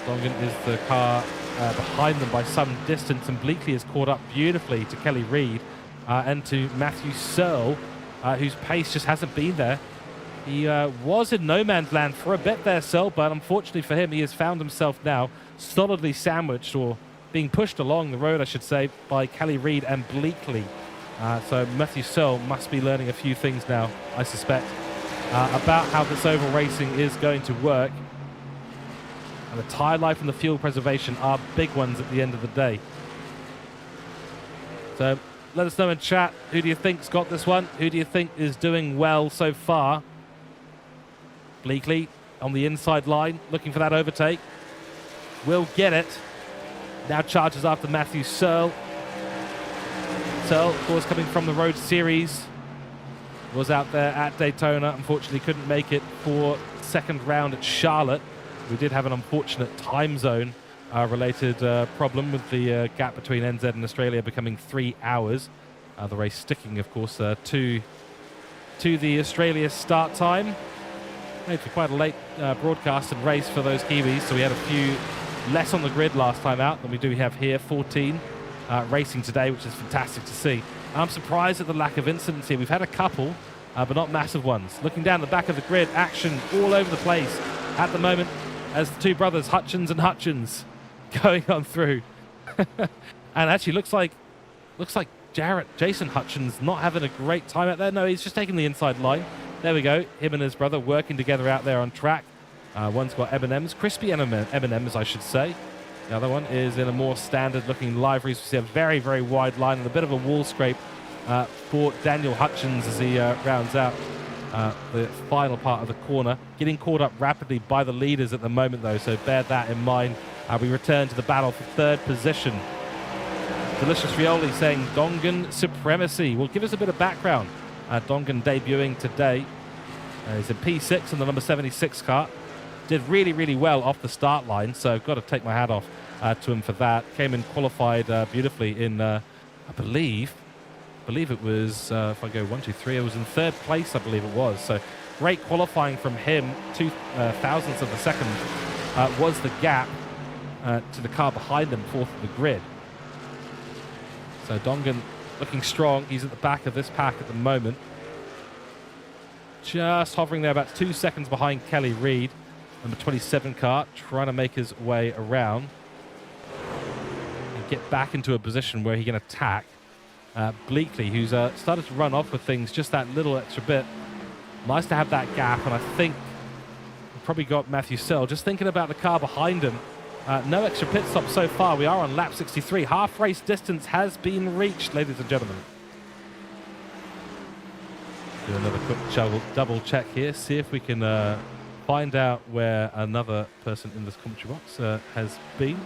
Dongan is the car behind them by some distance, and Bleakley is caught up beautifully to Kelly Reid and to Matthew Searle, whose pace just hasn't been there. He was in no man's land for a bit there, Searle, but unfortunately for him, he has found himself now solidly sandwiched, or being pushed along the road, I should say, by Kelly Reid and Bleakley. So Matthew Searle must be learning a few things now, I suspect, about how this oval racing is going to work. And the tyre life and the fuel preservation are big ones at the end of the day. So let us know in chat, who do you think's got this one? Who do you think is doing well so far? Bleakley on the inside line, looking for that overtake. Will get it. Now charges after Matthew Searle. Searle, of course, coming from the Road Series, was out there at Daytona. Unfortunately, couldn't make it for second round at Charlotte. We did have an unfortunate time zone related problem with the gap between NZ and Australia becoming 3 hours. The race sticking, of course, to the Australia start time. Made for quite a late broadcast and race for those Kiwis, so we had a few less on the grid last time out than we do have here. 14 racing today, which is fantastic to see. I'm surprised at the lack of incidents here. We've had a couple, but not massive ones. Looking down the back of the grid, action all over the place at the moment as the two brothers, Hutchins and Hutchins, going on through. And actually looks like Jason Hutchins not having a great time out there. No, he's just taking the inside line. There we go. Him and his brother working together out there on track. One's got M&Ms, crispy M&Ms, I should say. The other one is in a more standard-looking livery. So we see a very, very wide line and a bit of a wall scrape for Daniel Hutchins as he rounds out the final part of the corner. Getting caught up rapidly by the leaders at the moment, though, so bear that in mind. We return to the battle for third position. Delicious Rioli saying Dongan supremacy. Well, give us a bit of background. Dongan debuting today. He's in P6 in the number 76 car. Did really, really well off the start line, so I've got to take my hat off to him for that. Came in qualified beautifully in, I believe it was, if I go 1, 2, 3, it was in third place, I believe it was. So great qualifying from him. 2 thousandths of a second was the gap to the car behind him, fourth of the grid. So Dongan looking strong. He's at the back of this pack at the moment. Just hovering there about 2 seconds behind Kelly Reid, number 27 car, trying to make his way around and get back into a position where he can attack Bleakley, who's started to run off with things just that little extra bit. Nice to have that gap, and I think we've probably got Matthew Searle. Just thinking about the car behind him, no extra pit stop so far. We are on lap 63. Half race distance has been reached, ladies and gentlemen. Do another quick double check here, see if we can find out where another person in this commentary box has been.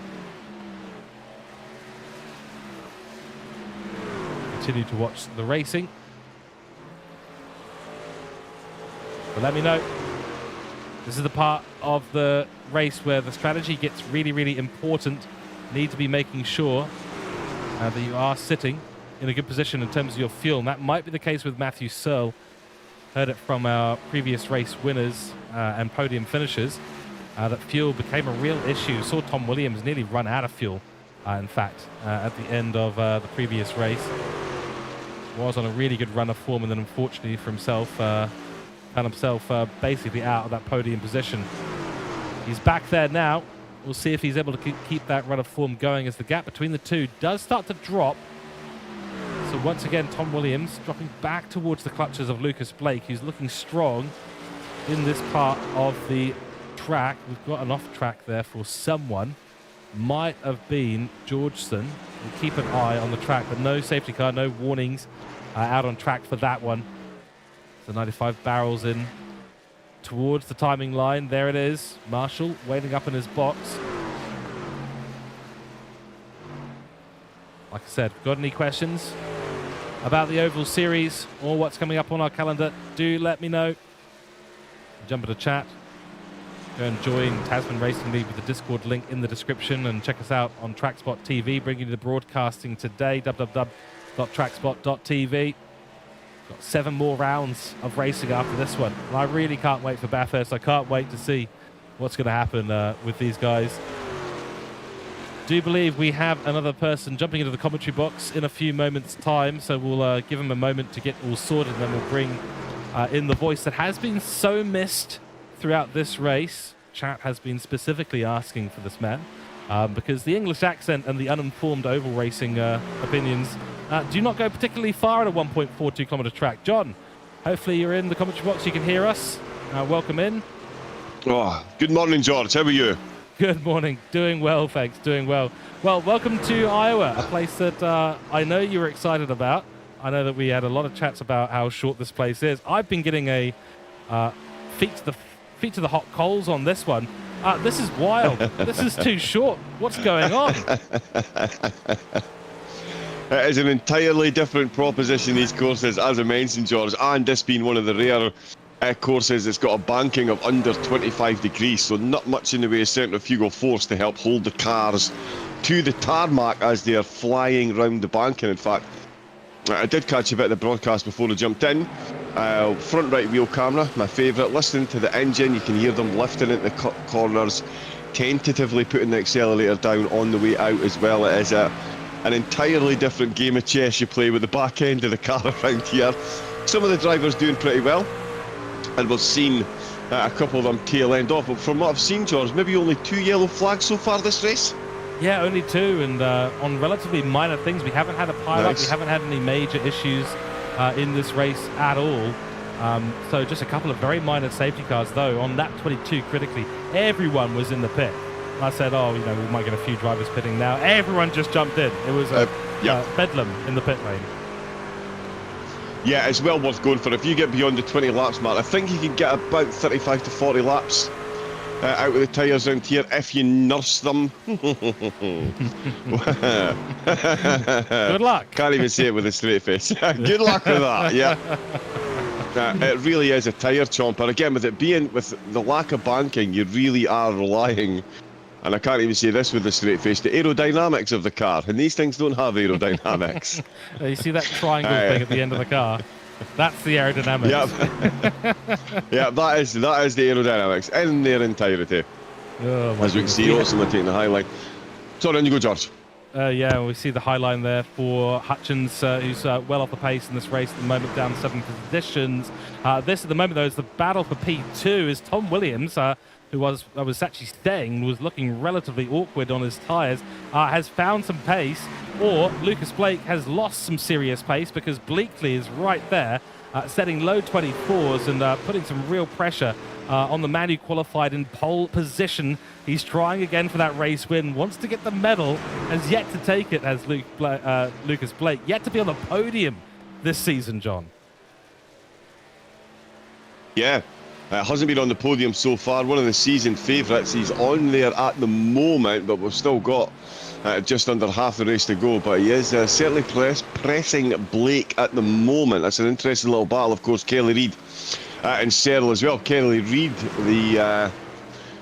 Continue to watch the racing. But let me know. This is the part of the race where the strategy gets really, really important. Need to be making sure that you are sitting in a good position in terms of your fuel. And that might be the case with Matthew Searle. Heard it from our previous race winners and podium finishers that fuel became a real issue. Saw Tom Williams nearly run out of fuel, in fact, at the end of the previous race. Was on a really good run of form, and then unfortunately for himself, found himself basically out of that podium position. He's back there now. We'll see if he's able to keep that run of form going as the gap between the two does start to drop. So once again, Tom Williams dropping back towards the clutches of Lucas Blake, who's looking strong in this part of the track. We've got an off track there for someone. Might have been Georgeson. We'll keep an eye on the track, but no safety car, no warnings out on track for that one. So 95 barrels in towards the timing line. There it is. Marshall waiting up in his box. Like I said, got any questions about the Oval Series or what's coming up on our calendar, do let me know. Jump into chat. Go and join Tasman Racing League with the Discord link in the description, and check us out on TrackSpotTV, bringing you the broadcasting today, www.trackspot.tv. Got 7 more rounds of racing after this one, and I really can't wait for Bathurst. I can't wait to see what's going to happen with these guys. Do believe we have another person jumping into the commentary box in a few moments' time, so we'll give him a moment to get all sorted, and then we'll bring in the voice that has been so missed throughout this race. Chat has been specifically asking for this man because the English accent and the uninformed oval racing opinions do not go particularly far at a 1.42 kilometer track. John, hopefully you're in the commentary box, you can hear us. Welcome in. Oh, good morning, George. How are you? Good morning. Doing well, thanks. Doing well. Well, welcome to Iowa, a place that I know you were excited about. I know that we had a lot of chats about how short this place is. I've been getting a feet to the hot coals on this one. This is wild. This is too short. What's going on? It is an entirely different proposition, these courses, as I mentioned, George, and this being one of the rare courses that's got a banking of under 25 degrees, so not much in the way of centrifugal force to help hold the cars to the tarmac as they are flying round the banking. In fact, I did catch a bit of the broadcast before I jumped in. Front right wheel camera, my favourite. Listening to the engine, you can hear them lifting it in the corners, tentatively putting the accelerator down on the way out as well. It is an entirely different game of chess you play with the back end of the car around here. Some of the drivers doing pretty well, and we've seen a couple of them tail end off. But from what I've seen, George, maybe only 2 yellow flags so far this race. Yeah, only 2, and on relatively minor things. We haven't had a pile-up. Nice. We haven't had any major issues in this race at all. So just a couple of very minor safety cars, though. On lap 22, critically, everyone was in the pit. And I said, oh, you know, we might get a few drivers pitting now. Everyone just jumped in. It was bedlam in the pit lane. Yeah, it's well worth going for. If you get beyond the 20 laps mark, I think you can get about 35 to 40 laps out of the tyres around here if you nurse them. Good luck. Can't even say it with a straight face. Good luck with that, yeah. It really is a tyre chomper. Again, with the lack of banking, you really are relying, and I can't even say this with a straight face, the aerodynamics of the car. And these things don't have aerodynamics. You see that triangle thing at the end of the car? That's the aerodynamics. Yep. Yeah, that is the aerodynamics in their entirety. Oh, as we can see, also taking the high line. Sorry, on you go, George. Yeah, we see the high line there for Hutchins, who's well off the pace in this race at the moment, down 7 positions. This at the moment, though, is the battle for P2. Is Tom Williams, who was actually staying, was looking relatively awkward on his tyres, has found some pace, or Lucas Blake has lost some serious pace because Bleakley is right there, setting low 24s and putting some real pressure on the man who qualified in pole position. He's trying again for that race win, wants to get the medal, has yet to take it, as Lucas Blake, yet to be on the podium this season, John. Yeah, hasn't been on the podium so far. One of the season favourites. He's on there at the moment, but we've still got just under half the race to go. But he is certainly pressing Blake at the moment. That's an interesting little battle. Of course, Kelly Reid and Searle as well. Kelly Reid,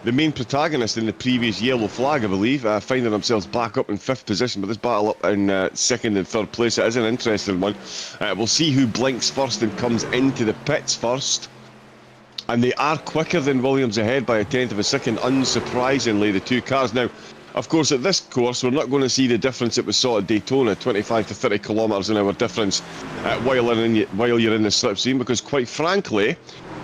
the main protagonist in the previous yellow flag, I believe, finding themselves back up in 5th position, but this battle up in 2nd and 3rd place. It is an interesting one. We'll see who blinks first and comes into the pits first. And they are quicker than Williams ahead by a 1/10 of a second, unsurprisingly, the two cars. Now, of course, at this course, we're not going to see the difference that we saw at Daytona, 25 to 30 kilometres an hour difference while you're in the slipstream, because quite frankly,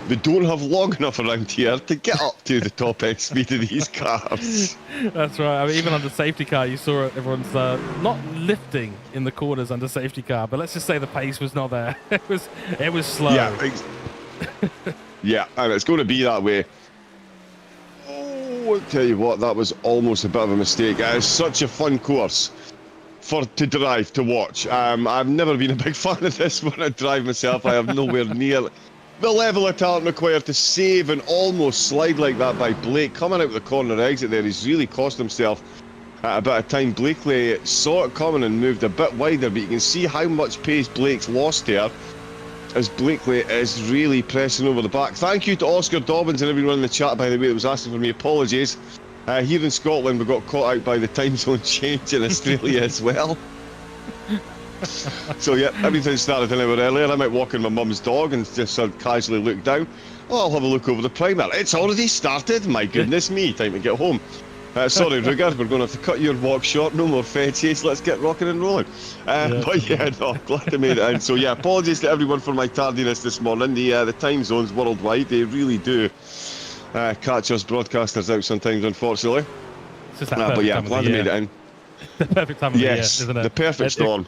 they don't have long enough around here to get up to the top end speed of these cars. That's right. I mean, even under safety car, you saw everyone's not lifting in the corners under safety car, but let's just say the pace was not there. It was slow. Yeah, yeah, and it's going to be that way. Oh, I'll tell you what, that was almost a bit of a mistake. It is such a fun course to drive, to watch. I've never been a big fan of this when I drive myself. I have nowhere near the level of talent required to save and almost slide like that by Blake. Coming out of the corner exit there, he's really cost himself a bit of time. Bleakley saw it coming and moved a bit wider, but you can see how much pace Blake's lost here as Bleakley is really pressing over the back. Thank you to Oscar Dobbins and everyone in the chat, by the way, that was asking for me apologies. Here in Scotland, we got caught out by the time zone change in Australia as well. So yeah, everything started an hour earlier. I'm out walking my mum's dog and just sort of casually look down. Oh, I'll have a look over the primer. It's already started. My goodness me, time to get home. Sorry, Ruger, we're going to have to cut your walk short. No more fetches. Let's get rocking and rolling. But yeah, no, glad to make it in. So yeah, apologies to everyone for my tardiness this morning. The time zones worldwide, they really do catch us broadcasters out sometimes, unfortunately. It's just that but yeah, glad to make it in. The perfect time of the year, isn't it? The perfect storm.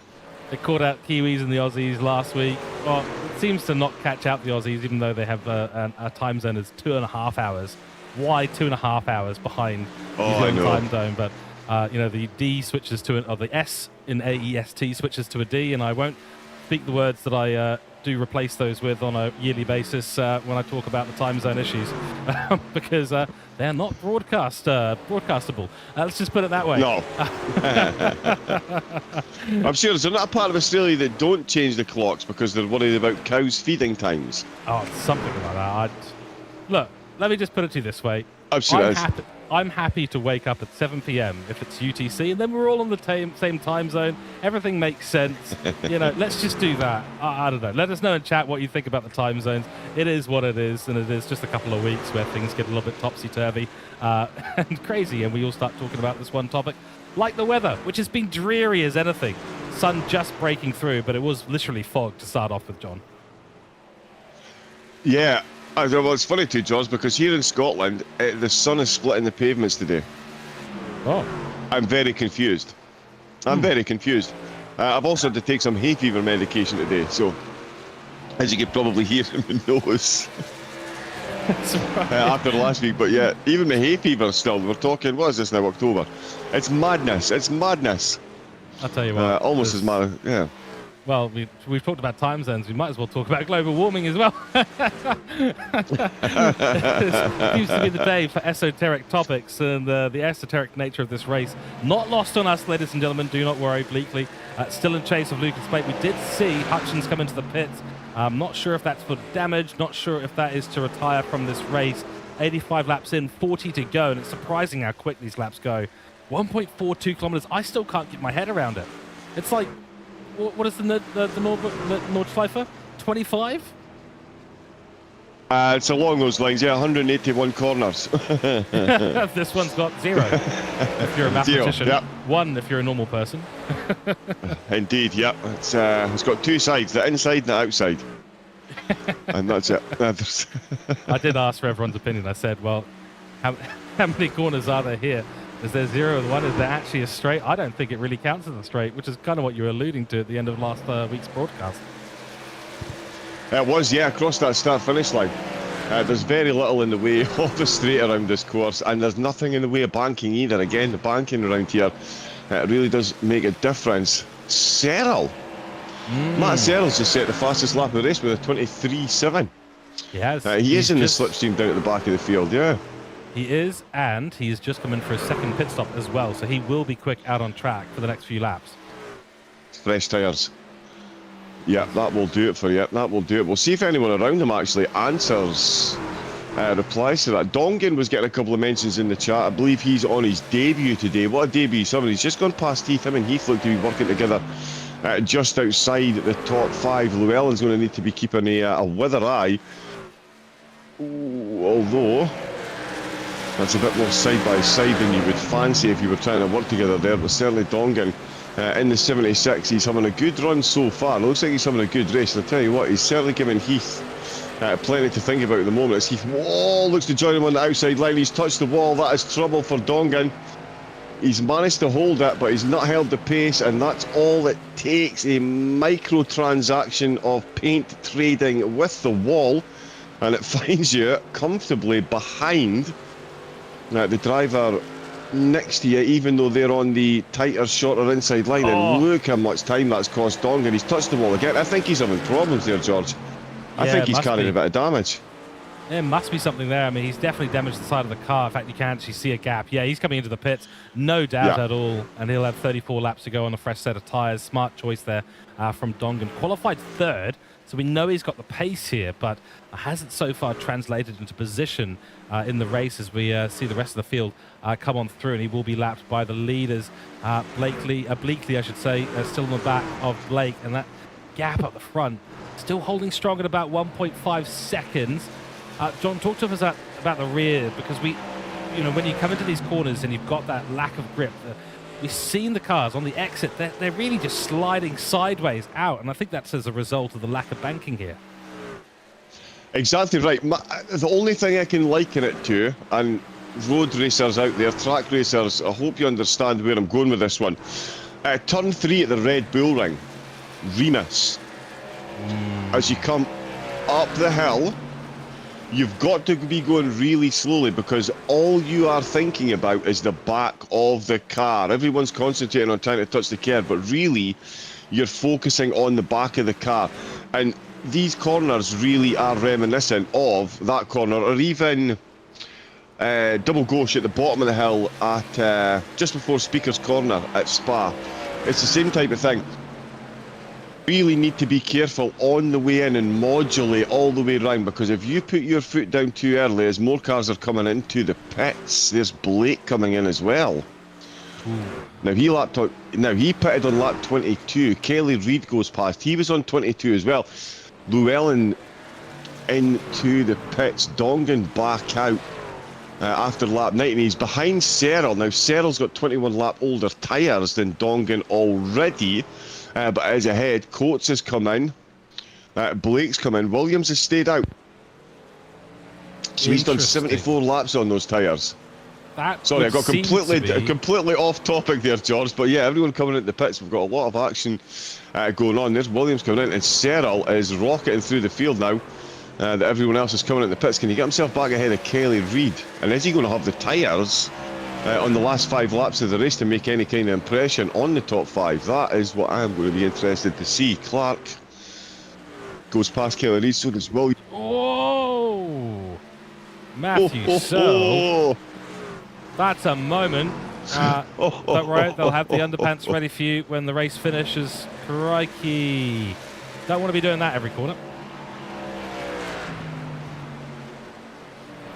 They caught out Kiwis and the Aussies last week. Well, it seems to not catch out the Aussies, even though they have a time zone that's 2.5 hours. Why 2.5 hours behind New Zealand time zone? But you know, the D switches to the S in AEST switches to a D, and I won't speak the words that I do replace those with on a yearly basis when I talk about the time zone issues, because they're not broadcastable. Let's just put it that way. No. I'm sure there's not a part of Australia that don't change the clocks because they're worried about cows' feeding times. Oh, something like that. Look, let me just put it to you this way. I'm happy to wake up at 7 p.m. if it's UTC, and then we're all on the same time zone. Everything makes sense. You know, let's just do that. I don't know. Let us know in chat what you think about the time zones. It is what it is, and it is just a couple of weeks where things get a little bit topsy-turvy and crazy, and we all start talking about this one topic, like the weather, which has been dreary as anything. Sun just breaking through, but it was literally fog to start off with, John. Yeah. Well, it's funny too, George, because here in Scotland, the sun is splitting the pavements today. Oh. I'm very confused. Very confused. I've also had to take some hay fever medication today, so as you could probably hear in my nose after last week. But yeah, even the hay fever still, we're talking, what is this now, October? It's madness. It's madness. I'll tell you what. Almost as mad, yeah. Well, we've talked about time zones. We might as well talk about global warming as well. This seems to be the day for esoteric topics, and the esoteric nature of this race not lost on us, ladies and gentlemen. Do not worry, Bleakley. Still in chase of Lucas Blake. We did see Hutchins come into the pits. I'm not sure if that's for damage, not sure if that is to retire from this race. 85 laps in, 40 to go, and it's surprising how quick these laps go. 1.42 kilometers. I still can't get my head around it. It's like, what is the Nordschleife? 25? It's along those lines, yeah, 181 corners. This one's got 0 if you're a mathematician. 0, yep. 1 if you're a normal person. Indeed, yeah. It's got 2 sides, the inside and the outside. And that's it. I did ask for everyone's opinion. I said, well, how many corners are there here? Is there 0 and 1? Is there actually a straight? I don't think it really counts as a straight, which is kind of what you were alluding to at the end of last week's broadcast. It was, yeah, across that start-finish line. There's very little in the way of the straight around this course, and there's nothing in the way of banking either. Again, the banking around here, it really does make a difference. Searle. Matt Searle's just set the fastest lap of the race with a 23.7. Yes. He is in the slipstream down at the back of the field, yeah. He is, and he's just come in for a second pit stop as well, so he will be quick out on track for the next few laps. Fresh tyres. Yeah, that will do it for you. That will do it. We'll see if anyone around him actually answers replies to that. Dongan was getting a couple of mentions in the chat. I believe he's on his debut today. What a debut. He's just gone past Heath. Him and Heath look to be working together just outside the top 5. Llewellyn's going to need to be keeping a wither eye. Ooh, although that's a bit more side by side than you would fancy if you were trying to work together there, but certainly Dongan in the 76, he's having a good run so far. It looks like he's having a good race, and I'll tell you what, he's certainly giving Heath plenty to think about at the moment. As Heath looks to join him on the outside line. He's touched the wall. That is trouble for Dongan. He's managed to hold it, but he's not held the pace, and that's all it takes. A microtransaction of paint trading with the wall, and it finds you comfortably behind the driver next to you, even though they're on the tighter, shorter inside line. And look how much time that's cost Dongan. He's touched the wall again. I think he's having problems there, George. I think he's carrying a bit of damage. There must be something there. I mean, he's definitely damaged the side of the car. In fact, you can actually see a gap. Yeah, he's coming into the pits, no doubt at all. And he'll have 34 laps to go on a fresh set of tyres. Smart choice there from Dongan. Qualified 3rd, so we know he's got the pace here, but hasn't so far translated into position in the race as we see the rest of the field come on through, and he will be lapped by the leaders. Bleakley, I should say, still on the back of Blake, and that gap up the front still holding strong at about 1.5 seconds. John, talk to us about the rear, because when you come into these corners and you've got that lack of grip, we've seen the cars on the exit, they're really just sliding sideways out, and I think that's as a result of the lack of banking here. Exactly right. The only thing I can liken it to, and road racers out there, track racers, I hope you understand where I'm going with this one. Turn 3 at the Red Bull Ring, Remus. As you come up the hill, you've got to be going really slowly, because all you are thinking about is the back of the car. Everyone's concentrating on trying to touch the curb, but really you're focusing on the back of the car. And these corners really are reminiscent of that corner, or even Double Gauche at the bottom of the hill at just before Speaker's Corner at Spa. It's the same type of thing. Really need to be careful on the way in and modulate all the way around, because if you put your foot down too early, as more cars are coming into the pits, there's Blake coming in as well. Now he pitted on lap 22. Kelly Reid goes past. He was on 22 as well. Llewellyn into the pits. Dongan back out after lap 9, and he's behind Searle. Now Searle's got 21 lap older tyres than Dongan already. But as ahead, Coates has come in, Blake's come in, Williams has stayed out. So he's done 74 laps on those tyres. Sorry, I got completely off topic there, George. But yeah, everyone coming into the pits, we've got a lot of action going on. There's Williams coming in, and Searle is rocketing through the field now. That everyone else is coming in the pits. Can he get himself back ahead of Kelly Reid? And is he going to have the tyres on the last 5 laps of the race to make any kind of impression on the top 5. That is what I'm going to be interested to see. Clark goes past Kelly Reid, so does Williams. Oh, Matthew Searle. That's a moment. But right, they'll have the underpants ready for you when the race finishes. Crikey. Don't want to be doing that every corner.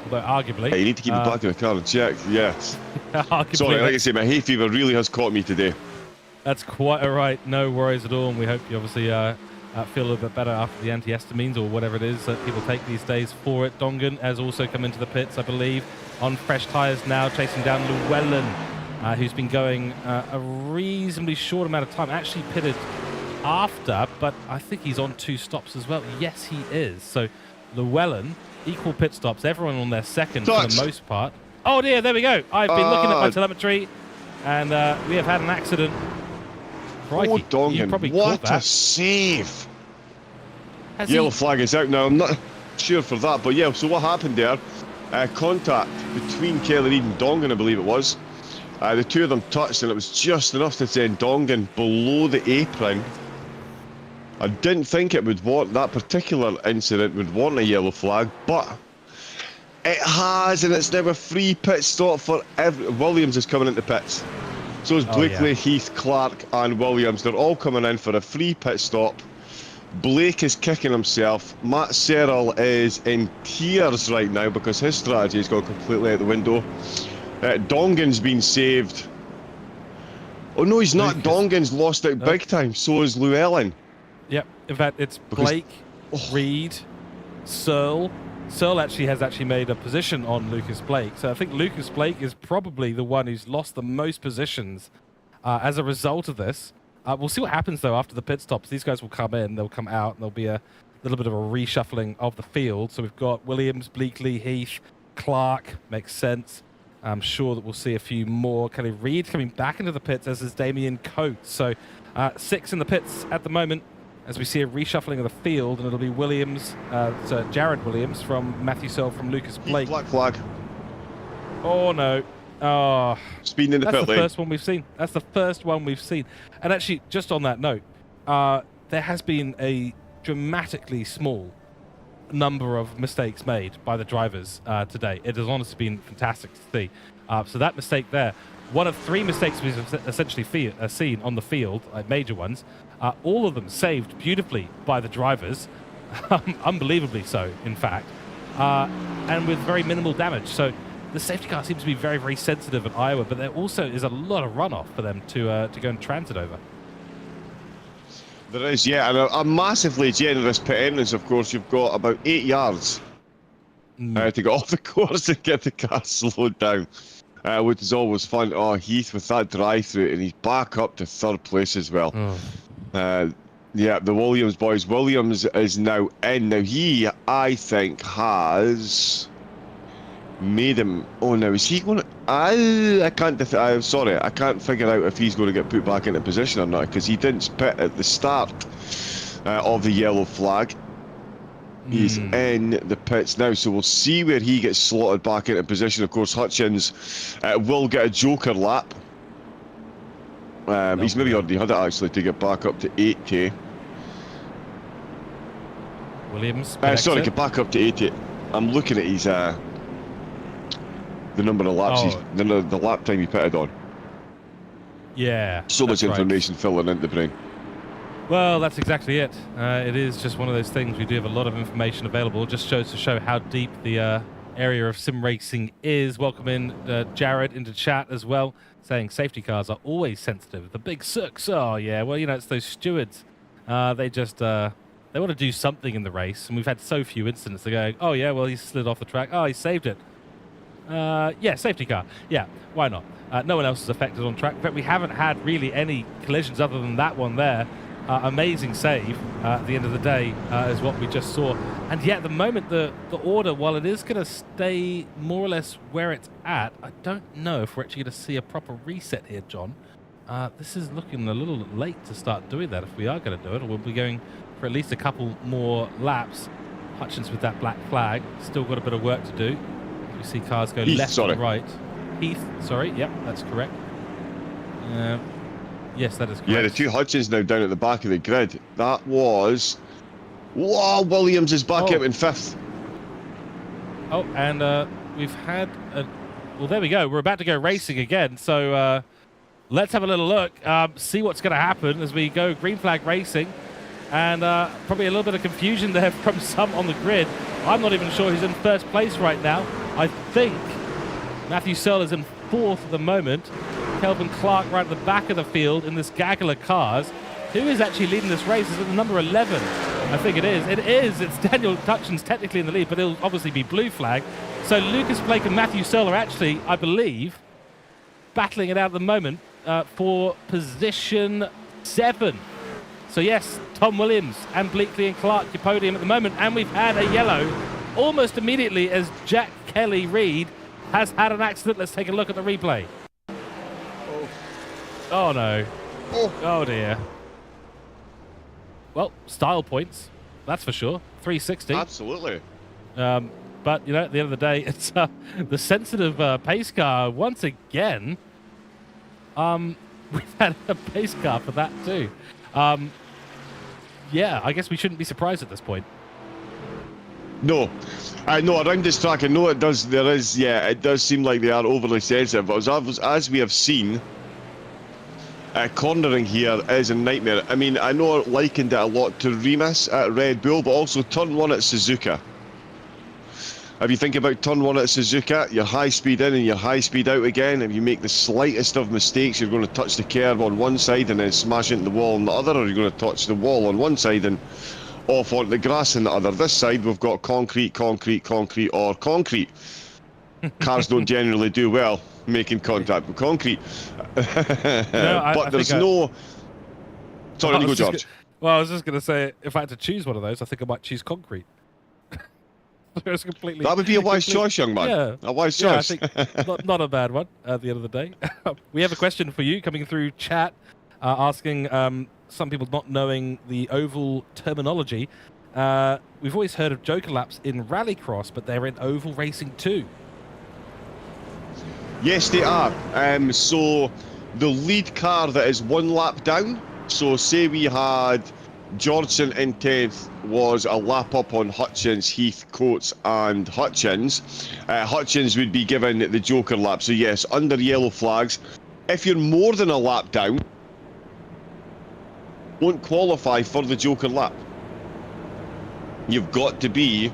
Although arguably... Yeah, you need to keep it back in the car and check, yes. Arguably, sorry, like I say, my hay fever really has caught me today. That's quite all right. No worries at all. And we hope you obviously feel a little bit better after the antihistamines or whatever it is that people take these days for it. Dongan has also come into the pits, I believe, on fresh tyres now, chasing down Llewellyn, who's been going a reasonably short amount of time. Actually pitted after, but I think he's on 2 stops as well. Yes, he is. So Llewellyn, equal pit stops, everyone on their second for the most part. Oh dear, there we go. I've been looking at my telemetry, and we have had an accident. Crikey, oh, Dongan, what a save. Yellow flag is out now. I'm not sure for that, but yeah, so what happened there? Contact between Kelly Reid and Dongan, I believe it was. The two of them touched, and it was just enough to send Dongan below the apron. I didn't think it would want, that particular incident would want a yellow flag, but it has, and it's now a free pit stop for Williams is coming into pits. So is Blakely, Heath, Clark and Williams. They're all coming in for a free pit stop. Blake is kicking himself. Matt Searle is in tears right now because his strategy has gone completely out the window. Dongan's been saved. Oh no, he's not. Dongan's lost out big time. So is Llewellyn. Yep. In fact, it's Blake, Reid, Searle. Searle actually made a position on Lucas Blake. So I think Lucas Blake is probably the one who's lost the most positions as a result of this. We'll see what happens, though, after the pit stops. These guys will come in, they'll come out, and there'll be a little bit of a reshuffling of the field. So we've got Williams, Bleakley, Heath, Clark. Makes sense. I'm sure that we'll see a few more. Kelly Reid coming back into the pits, as is Damien Coates. So 6 in the pits at the moment, as we see a reshuffling of the field, and it'll be Williams, so Jared Williams from Matthew Searle from Lucas Blake. Black flag. Oh no. Oh, speeding in the pit lane. That's the first one we've seen. That's the first one we've seen. And actually, just on that note, there has been a dramatically small number of mistakes made by the drivers today. It has honestly been fantastic to see. So that mistake there, one of 3 mistakes we've essentially seen on the field, major ones, all of them saved beautifully by the drivers, unbelievably so, in fact, and with very minimal damage. So the safety car seems to be very, very sensitive at Iowa, but there also is a lot of runoff for them to go and transit over. There is, yeah, and a massively generous pit entrance, of course. You've got about 8 yards to get off the course and get the car slowed down, which is always fun. Oh, Heath with that drive-through, and he's back up to 3rd place as well. Yeah, the Williams boys. Williams is now in. Now he, I think, has made him. Oh, now is he going to? I can't. I'm sorry, I can't figure out if he's going to get put back into position or not, because he didn't pit at the start of the yellow flag. He's in the pits now, so we'll see where he gets slotted back into position. Of course, Hutchins will get a joker lap. He's maybe already had it actually to get back up to 8k. Williams. Sorry, get back up to 80. I'm looking at his the number of laps, the lap time he pitted on. Yeah. So much information filling into the brain. Well, that's exactly it. It is just one of those things. We do have a lot of information available. It just shows to show how deep the area of sim racing is. Welcome in Jared into chat as well, saying safety cars are always sensitive. The big sooks. Oh yeah, well, you know, it's those stewards. They just they want to do something in the race, and we've had so few incidents. They're going, oh yeah, well, he slid off the track. Oh, he saved it. Yeah, safety car. Yeah, why not? No one else is affected on track. In fact, we haven't had really any collisions other than that one there. Amazing save at the end of the day is what we just saw. And yet at the moment, the order, while it is going to stay more or less where it's at, I don't know if we're actually going to see a proper reset here, John. This is looking a little late to start doing that if we are going to do it, or we'll be going for at least a couple more laps. Hutchins with that black flag, still got a bit of work to do. We see cars go left and right. Heath, sorry. Yep, that's correct. Yes, that is correct. Yeah, the two Hutchins now down at the back of the grid. That was... Whoa, Williams is back out in 5th. Oh, and we've had a... Well, there we go. We're about to go racing again. So let's have a little look, see what's going to happen as we go green flag racing. And probably a little bit of confusion there from some on the grid. I'm not even sure who's in first place right now. I think Matthew Searle is in 4th at the moment. Kelvin Clark right at the back of the field in this gaggle of cars. Who is actually leading this race? Is it the number 11? I think it is. It is. It's Daniel Hutchins technically in the lead, but it'll obviously be blue flag. So Lucas Blake and Matthew Searle are actually, I believe, battling it out at the moment for position 7. So yes, Tom Williams and Bleakley and Clark, your podium at the moment. And we've had a yellow almost immediately as Jack Kelly Reid has had an accident. Let's take a look at the replay. Oh no. Oh dear. Well, style points, that's for sure. 360. Absolutely. But, you know, at the end of the day, it's the sensitive pace car once again. We've had a pace car for that too. Yeah, I guess we shouldn't be surprised at this point. No. No, around this track, I know it does, it does seem like they are overly sensitive, but as we have seen, cornering here is a nightmare. I mean, I know I likened it a lot to Remus at Red Bull, but also turn 1 at Suzuka. If you think about turn 1 at Suzuka, you're high speed in and you're high speed out again. If you make the slightest of mistakes, you're going to touch the curb on one side and then smash into the wall on the other, or you're going to touch the wall on one side and off onto the grass on the other. This side, we've got concrete, concrete, concrete, or concrete. Cars don't generally do well making contact with concrete. But there's no... Sorry, you go, George. Well, I was just going to say, if I had to choose one of those, I think I might choose concrete. It's completely... That would be a wise choice, young man. Yeah. A wise choice. Yeah, I think not a bad one at the end of the day. We have a question for you coming through chat, asking some people not knowing the oval terminology. We've always heard of Joker laps in rallycross, but they're in oval racing too. Yes, they are. So the lead car that is 1 lap down, so say we had Georgeson in 10th, was a lap up on Hutchins, Heath, Coates and Hutchins. Hutchins would be given the Joker lap. So yes, under yellow flags, if you're more than a lap down, won't qualify for the Joker lap. You've got to be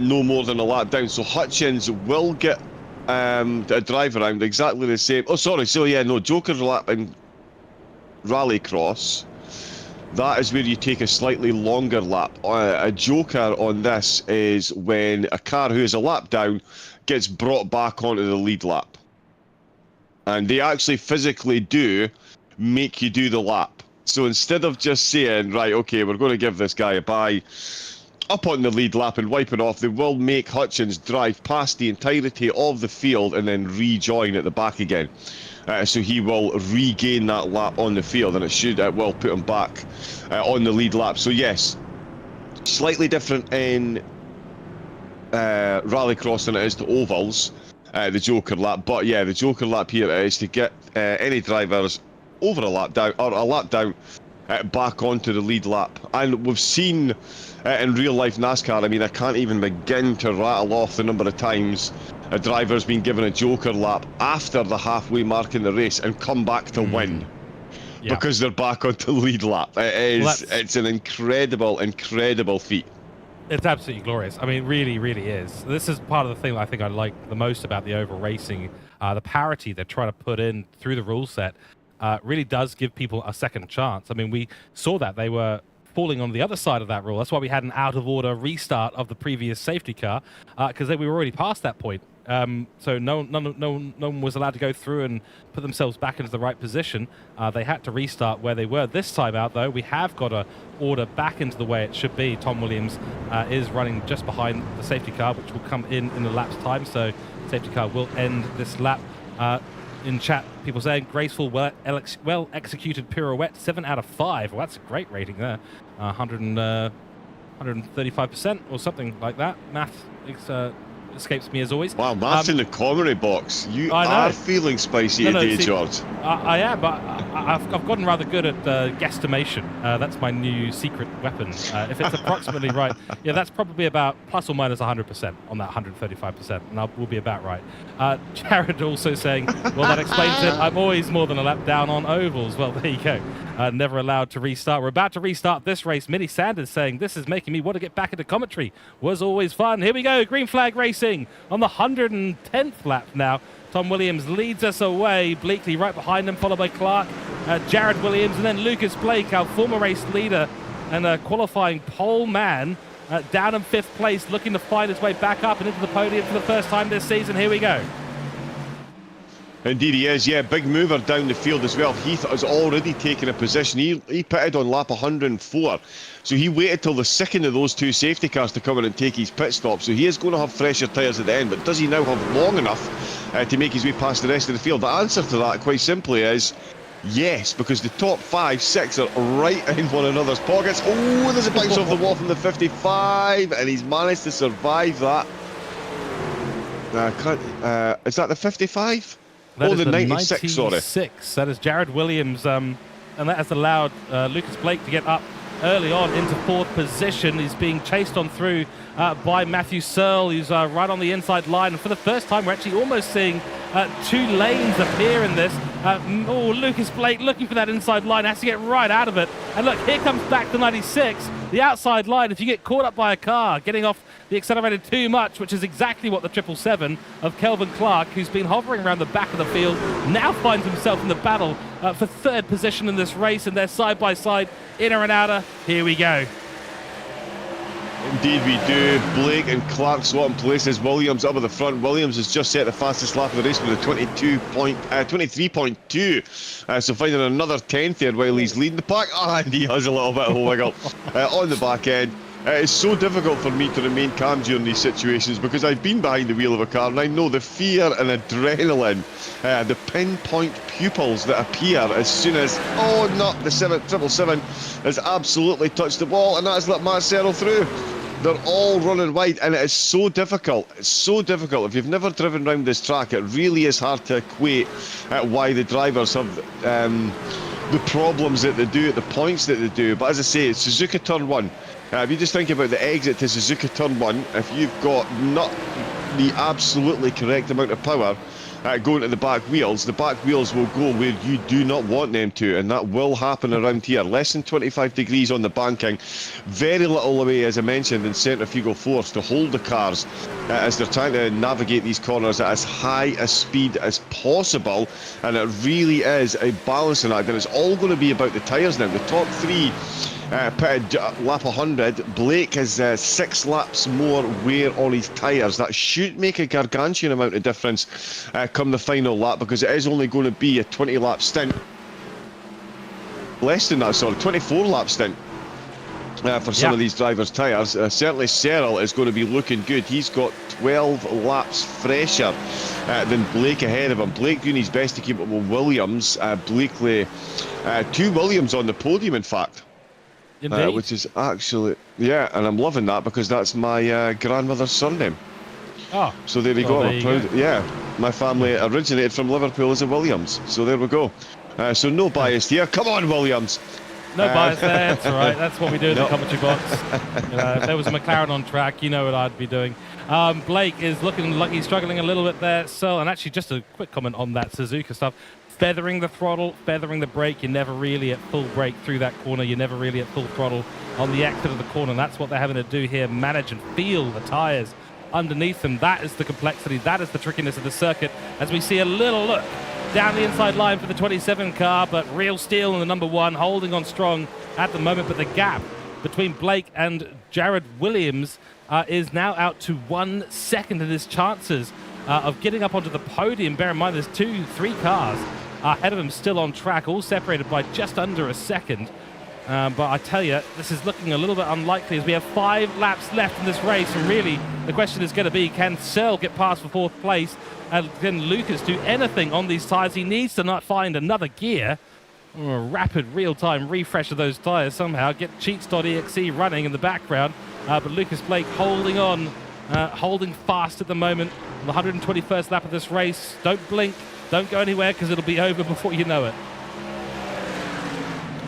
no more than a lap down. So Hutchins will get a drive around exactly the same. Oh, sorry. So yeah, no, Joker lap in rallycross. That is where you take a slightly longer lap. A Joker on this is when a car who is a lap down gets brought back onto the lead lap. And they actually physically do make you do the lap. So instead of just saying, right, okay, we're going to give this guy a bye, up on the lead lap and wipe it off, they will make Hutchins drive past the entirety of the field and then rejoin at the back again. So he will regain that lap on the field, and it will put him back on the lead lap. So yes, slightly different in rallycross than it is to ovals, the Joker lap. But yeah, the Joker lap here is to get any drivers over a lap down, or a lap down, back onto the lead lap. And we've seen in real life NASCAR, I mean, I can't even begin to rattle off the number of times a driver's been given a Joker lap after the halfway mark in the race and come back to win. Yeah. Because they're back onto the lead lap. It's an incredible, incredible feat. It's absolutely glorious. I mean, it really, really is. This is part of the thing that I think I like the most about the oval racing. The parity they're trying to put in through the rule set really does give people a second chance. I mean, we saw that they were falling on the other side of that rule. That's why we had an out-of-order restart of the previous safety car, because we were already past that point. So no one was allowed to go through and put themselves back into the right position. They had to restart where they were. This time out, though, we have got to order back into the way it should be. Tom Williams is running just behind the safety car, which will come in the lap's time. So safety car will end this lap. In chat, people saying graceful, well executed pirouette, 7 out of 5. Well, that's a great rating there. 135% or something like that. Math is escapes me as always. Wow, Matt's in the commentary box. You I know. are feeling spicy today, George. I am, but I've gotten rather good at guesstimation. That's my new secret weapon. If it's approximately right, yeah, that's probably about plus or minus 100% on that 135%, and we'll be about right. Jared also saying, well, that explains it. I'm always more than a lap down on ovals. Well, there you go. Never allowed to restart. We're about to restart this race. Minnie Sanders saying, this is making me want to get back into commentary. Was always fun. Here we go. Green flag racing on the 110th lap now. Tom Williams leads us away. Bleakley right behind him, followed by Clark, Jared Williams, and then Lucas Blake, our former race leader and qualifying pole man, down in 5th place, looking to find his way back up and into the podium for the first time this season. Here we go. Indeed he is, yeah, big mover down the field as well. Heath has already taken a position. He pitted on lap 104, so he waited till the second of those 2 safety cars to come in and take his pit stop, so he is going to have fresher tyres at the end, but does he now have long enough to make his way past the rest of the field? The answer to that, quite simply, is yes, because the top 5, 6 are right in one another's pockets. Oh, there's a bounce off the wall from the 55, and he's managed to survive that. Is that the 55? That is the 96, 96. That is Jared Williams, and that has allowed Lucas Blake to get up early on into 4th position. He's being chased on through by Matthew Searle, who's right on the inside line. And for the first time, we're actually almost seeing 2 lanes appear in this. Lucas Blake looking for that inside line, has to get right out of it. And look, here comes back the 96, the outside line. If you get caught up by a car, getting off the accelerator too much, which is exactly what the 777 of Kelvin Clark, who's been hovering around the back of the field, now finds himself in the battle for 3rd position in this race, and they're side by side, inner and outer. Here we go. Indeed we do. Blake and Clark swapping places. Williams up at the front. Williams has just set the fastest lap of the race with a 23.2. So finding another 10th there while he's leading the pack. And he has a little bit of a wiggle on the back end. It's so difficult for me to remain calm during these situations because I've been behind the wheel of a car and I know the fear and adrenaline, the pinpoint pupils that appear as soon as, the 777 has absolutely touched the ball, and that's let Matt Searle through. They're all running wide, and it is so difficult. It's so difficult. If you've never driven around this track, it really is hard to equate why the drivers have the problems that they do at the points that they do. But as I say, it's Suzuka turn 1. If you just think about the exit to Suzuka turn 1, if you've got not the absolutely correct amount of power going to the back wheels will go where you do not want them to, and that will happen around here. Less than 25 degrees on the banking, very little away, as I mentioned, in centrifugal force to hold the cars as they're trying to navigate these corners at as high a speed as possible, and it really is a balancing act, and it's all going to be about the tyres now. The top 3 pitted lap 100. Blake has 6 laps more wear on his tyres. That should make a gargantuan amount of difference come the final lap, because it is only going to be a 20 lap stint. Less than that, sorry, 24 lap stint for some of these drivers' tyres. Certainly Searle is going to be looking good. He's got 12 laps fresher than Blake ahead of him. Blake doing his best to keep up with Williams. Bleakley, 2 Williams on the podium, in fact. Which is actually, yeah, and I'm loving that because that's my grandmother's surname. Oh, so there we go. I'm proud. Yeah, my family originated from Liverpool as a Williams, so there we go. So no bias here. Come on, Williams. No bias there. That's all right. That's what we do in the commentary box. If there was a McLaren on track, you know what I'd be doing. Blake is looking like he's struggling a little bit there. So, and actually, just a quick comment on that Suzuka stuff. Feathering the throttle, feathering the brake. You're never really at full brake through that corner. You're never really at full throttle on the exit of the corner. And that's what they're having to do here. Manage and feel the tyres underneath them. That is the complexity. That is the trickiness of the circuit. As we see a little look down the inside line for the 27 car, but Real Steel in the number 1, holding on strong at the moment. But the gap between Blake and Jared Williams is now out to 1 second, and his chances of getting up onto the podium, bear in mind there's 2-3 cars ahead of him still on track, all separated by just under a second. But I tell you, this is looking a little bit unlikely as we have 5 laps left in this race, and really the question is going to be, can Searle get past for 4th place, and can Lucas do anything on these tyres? He needs to not find another gear, or a rapid real-time refresh of those tyres somehow, get cheats.exe running in the background, but Lucas Blake holding on holding fast at the moment on the 121st lap of this race. Don't blink, don't go anywhere, because it'll be over before you know it.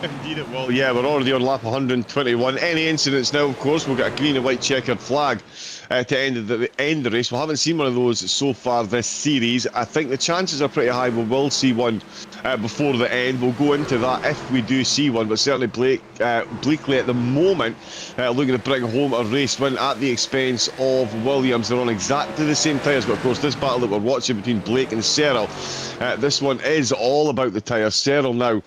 Indeed it will. Yeah, we're already on lap 121. Any incidents now, of course, we'll get a green and white checkered flag to end the race. We haven't seen one of those so far this series. I think the chances are pretty high we will see one before the end. We'll go into that if we do see one, but certainly Bleakley at the moment looking to bring home a race win at the expense of Williams. They're on exactly the same tyres, but of course this battle that we're watching between Blake and Searle, this one is all about the tyres. Searle now,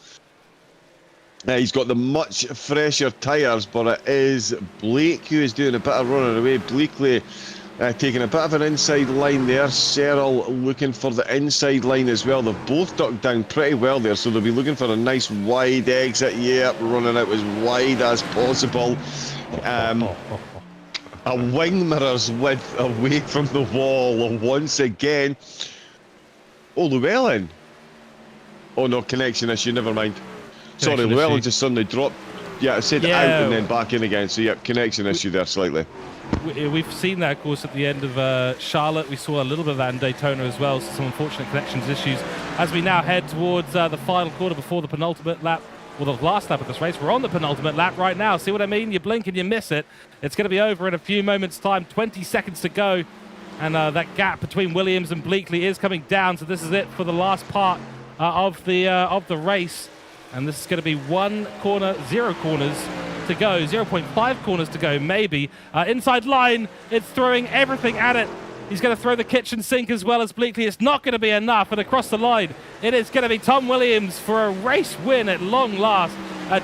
he's got the much fresher tyres, but it is Blake who is doing a bit of running away. Bleakley taking a bit of an inside line there. Searle looking for the inside line as well. They've both ducked down pretty well there, so they'll be looking for a nice wide exit. Yep, running out as wide as possible. A wing mirror's width away from the wall once again. Oh, Llewellyn. Oh no, connection issue, never mind. Sorry, Llewellyn just suddenly dropped. Yeah, I said out and then back in again. So, yeah, connection issue there slightly. We've seen that, of course, at the end of Charlotte. We saw a little bit of that in Daytona as well. So some unfortunate connections issues. As we now head towards the final quarter before the penultimate lap, well, the last lap of this race. We're on the penultimate lap right now. See what I mean? You blink and you miss it. It's going to be over in a few moments' time. 20 seconds to go. And that gap between Williams and Bleakley is coming down. So this is it for the last part of the race. And this is going to be 1 corner, 0 corners to go, 0.5 corners to go, maybe. Inside line, it's throwing everything at it. He's going to throw the kitchen sink as well as Bleakley. It's not going to be enough, and across the line, it is going to be Tom Williams for a race win at long last.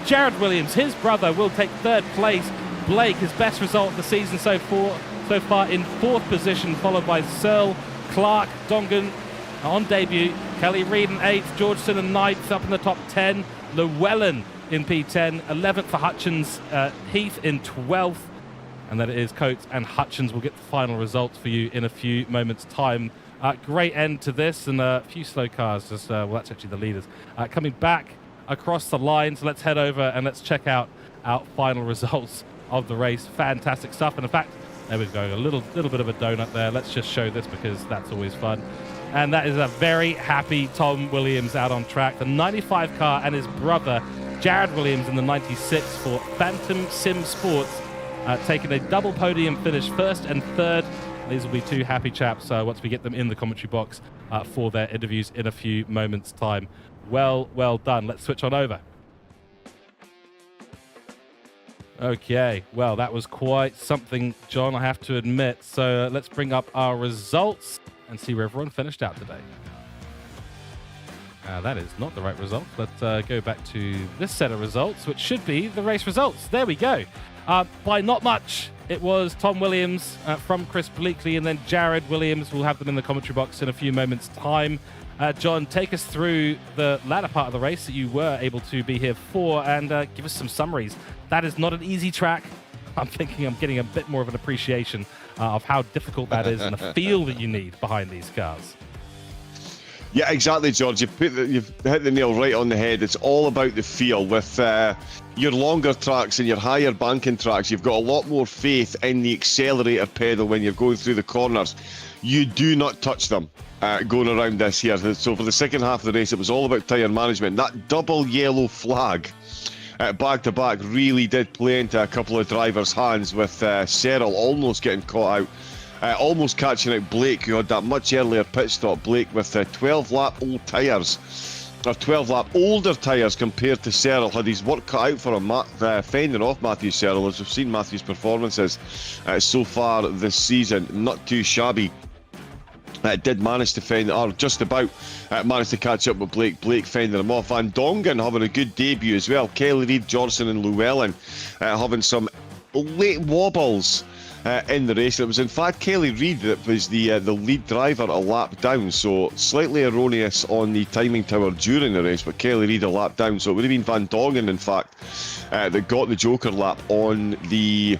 Jared Williams, his brother, will take 3rd place. Blake, his best result of the season so far in 4th position, followed by Searle, Clark, Dongan on debut, Kelly Reid in 8th, Georgeson in 9th, up in the top 10. Llewellyn in P10, 11th for Hutchins, Heath in 12th, and then it is Coates and Hutchins. Will get the final results for you in a few moments' time. Great end to this, and a few slow cars, just, well, that's actually the leaders, coming back across the line. So let's head over and let's check out our final results of the race. Fantastic stuff, and in fact, there we go, a little bit of a donut there. Let's just show this because that's always fun. And that is a very happy Tom Williams out on track. The 95 car and his brother, Jared Williams, in the 96 for Phantom Sim Sports, taking a double podium finish, 1st and 3rd. These will be 2 happy chaps once we get them in the commentary box for their interviews in a few moments' time. Well done. Let's switch on over. Okay, well, that was quite something, John, I have to admit. So let's bring up our results and see where everyone finished out today. That is not the right result. Let's go back to this set of results, which should be the race results. There we go. By not much, it was Tom Williams from Chris Bleakley, and then Jared Williams. We'll have them in the commentary box in a few moments' time. John, take us through the latter part of the race that you were able to be here for, and give us some summaries. That is not an easy track. I'm thinking I'm getting a bit more of an appreciation of how difficult that is and the feel that you need behind these cars. Yeah, exactly, George. You've hit the nail right on the head. It's all about the feel. With your longer tracks and your higher banking tracks, you've got a lot more faith in the accelerator pedal when you're going through the corners. You do not touch them going around this here. So for the second half of the race, it was all about tyre management. That double yellow flag back to back really did play into a couple of drivers' hands, with Searle almost getting caught out, almost catching out Blake, who had that much earlier pit stop. Blake with 12-lap old tyres, or 12-lap older tyres compared to Searle, had his work cut out for him, fending off Matthew Searle. As we've seen Matthew's performances so far this season, not too shabby. Did manage to fend, or just about managed to catch up with Blake. Blake fending him off. Van Dongen having a good debut as well. Kelly Reid, Johnson and Llewellyn having some late wobbles in the race. It was in fact Kelly Reid that was the lead driver a lap down, so slightly erroneous on the timing tower during the race, but Kelly Reid a lap down, so it would have been Van Dongen in fact that got the joker lap on the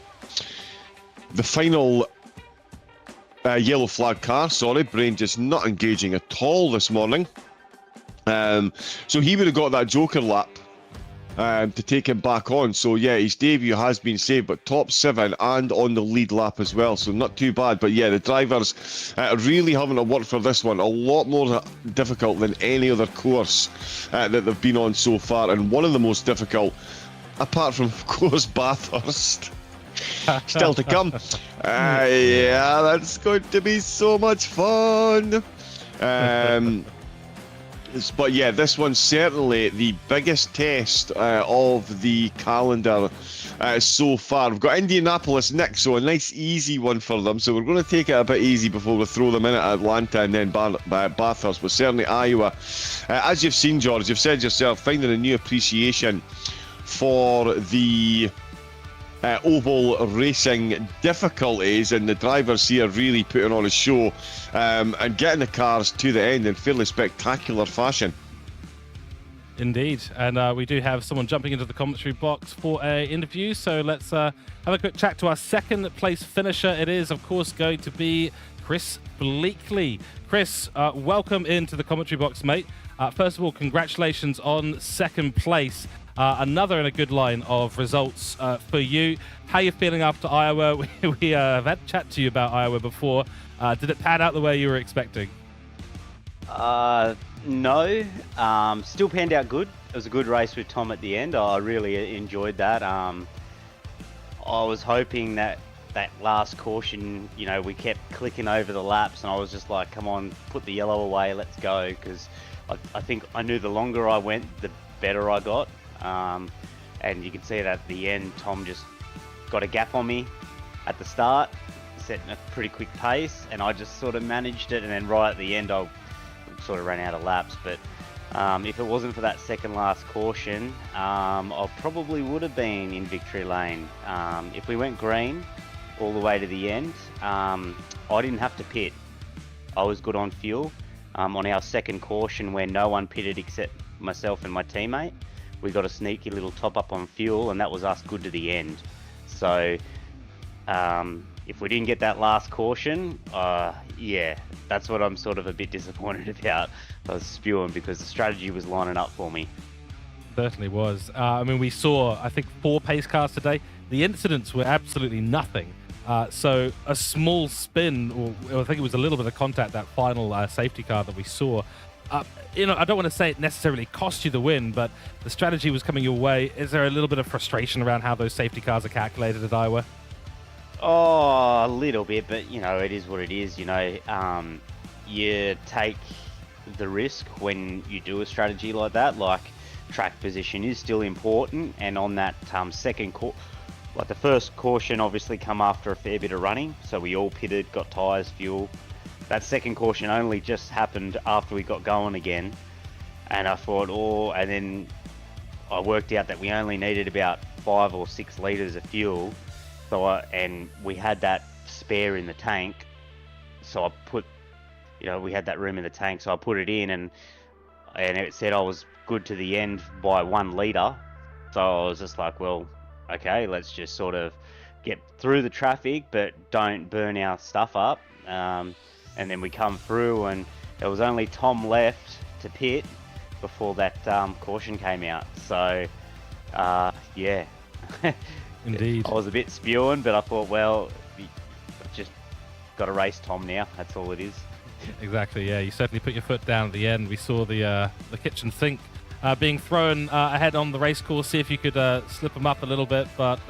final yellow flag car. Sorry, brain just not engaging at all this morning. So he would have got that joker lap to take him back on. So yeah, his debut has been saved, but top 7 and on the lead lap as well, so not too bad. But yeah, the drivers really having to work for this one, a lot more difficult than any other course that they've been on so far, and one of the most difficult, apart from of course Bathurst. Still to come. Yeah, that's going to be so much fun. But yeah, this one's certainly the biggest test of the calendar so far. We've got Indianapolis next, so a nice easy one for them. So we're going to take it a bit easy before we throw them in at Atlanta and then Bathurst, but certainly Iowa. As you've seen, George, you've said yourself, finding a new appreciation for the oval racing difficulties, and the drivers here really putting on a show and getting the cars to the end in fairly spectacular fashion. Indeed, and we do have someone jumping into the commentary box for an interview, so let's have a quick chat to our second place finisher. It is, of course, going to be Chris Bleakley. Chris, welcome into the commentary box, mate. First of all, congratulations on second place. Another in a good line of results for you. How are you feeling after Iowa? We have had a chat to you about Iowa before. Did it pan out the way you were expecting? No. Still panned out good. It was a good race with Tom at the end. I really enjoyed that. I was hoping that last caution, you know, we kept clicking over the laps, and I was just like, come on, put the yellow away, let's go. Because I think I knew the longer I went, the better I got. And you can see that at the end, Tom just got a gap on me at the start, setting a pretty quick pace, and I just sort of managed it, and then right at the end I sort of ran out of laps. But if it wasn't for that second last caution, I probably would have been in victory lane. If we went green all the way to the end, I didn't have to pit. I was good on fuel. On our second caution, where no one pitted except myself and my teammate, we got a sneaky little top up on fuel, and that was us good to the end. So if we didn't get that last caution, yeah, that's what I'm sort of a bit disappointed about. I was spewing because the strategy was lining up for me. Certainly was. I mean, we saw, I think, 4 pace cars today. The incidents were absolutely nothing. So a small spin, or I think it was a little bit of contact, that final safety car that we saw. You know, I don't want to say it necessarily cost you the win, but the strategy was coming your way. Is there a little bit of frustration around how those safety cars are calculated at Iowa? Oh, a little bit, but you know, it is what it is. You know, you take the risk when you do a strategy like that. Like, track position is still important, and on that second like the first caution obviously come after a fair bit of running, so we all pitted, got tyres, fuel. That second caution only just happened after we got going again, and I thought, and then I worked out that we only needed about 5 or 6 litres of fuel, so and we had that spare in the tank, so I put, you know, we had that room in the tank, so I put it in, and it said I was good to the end by 1 litre, so I was just like, well, okay, let's just sort of get through the traffic, but don't burn our stuff up. And then we come through, and there was only Tom left to pit before that caution came out. So, yeah. Indeed. I was a bit spewing, but I thought, well, I've just got to race Tom now. That's all it is. Exactly, yeah. You certainly put your foot down at the end. We saw the kitchen sink being thrown ahead on the race course. See if you could slip them up a little bit. But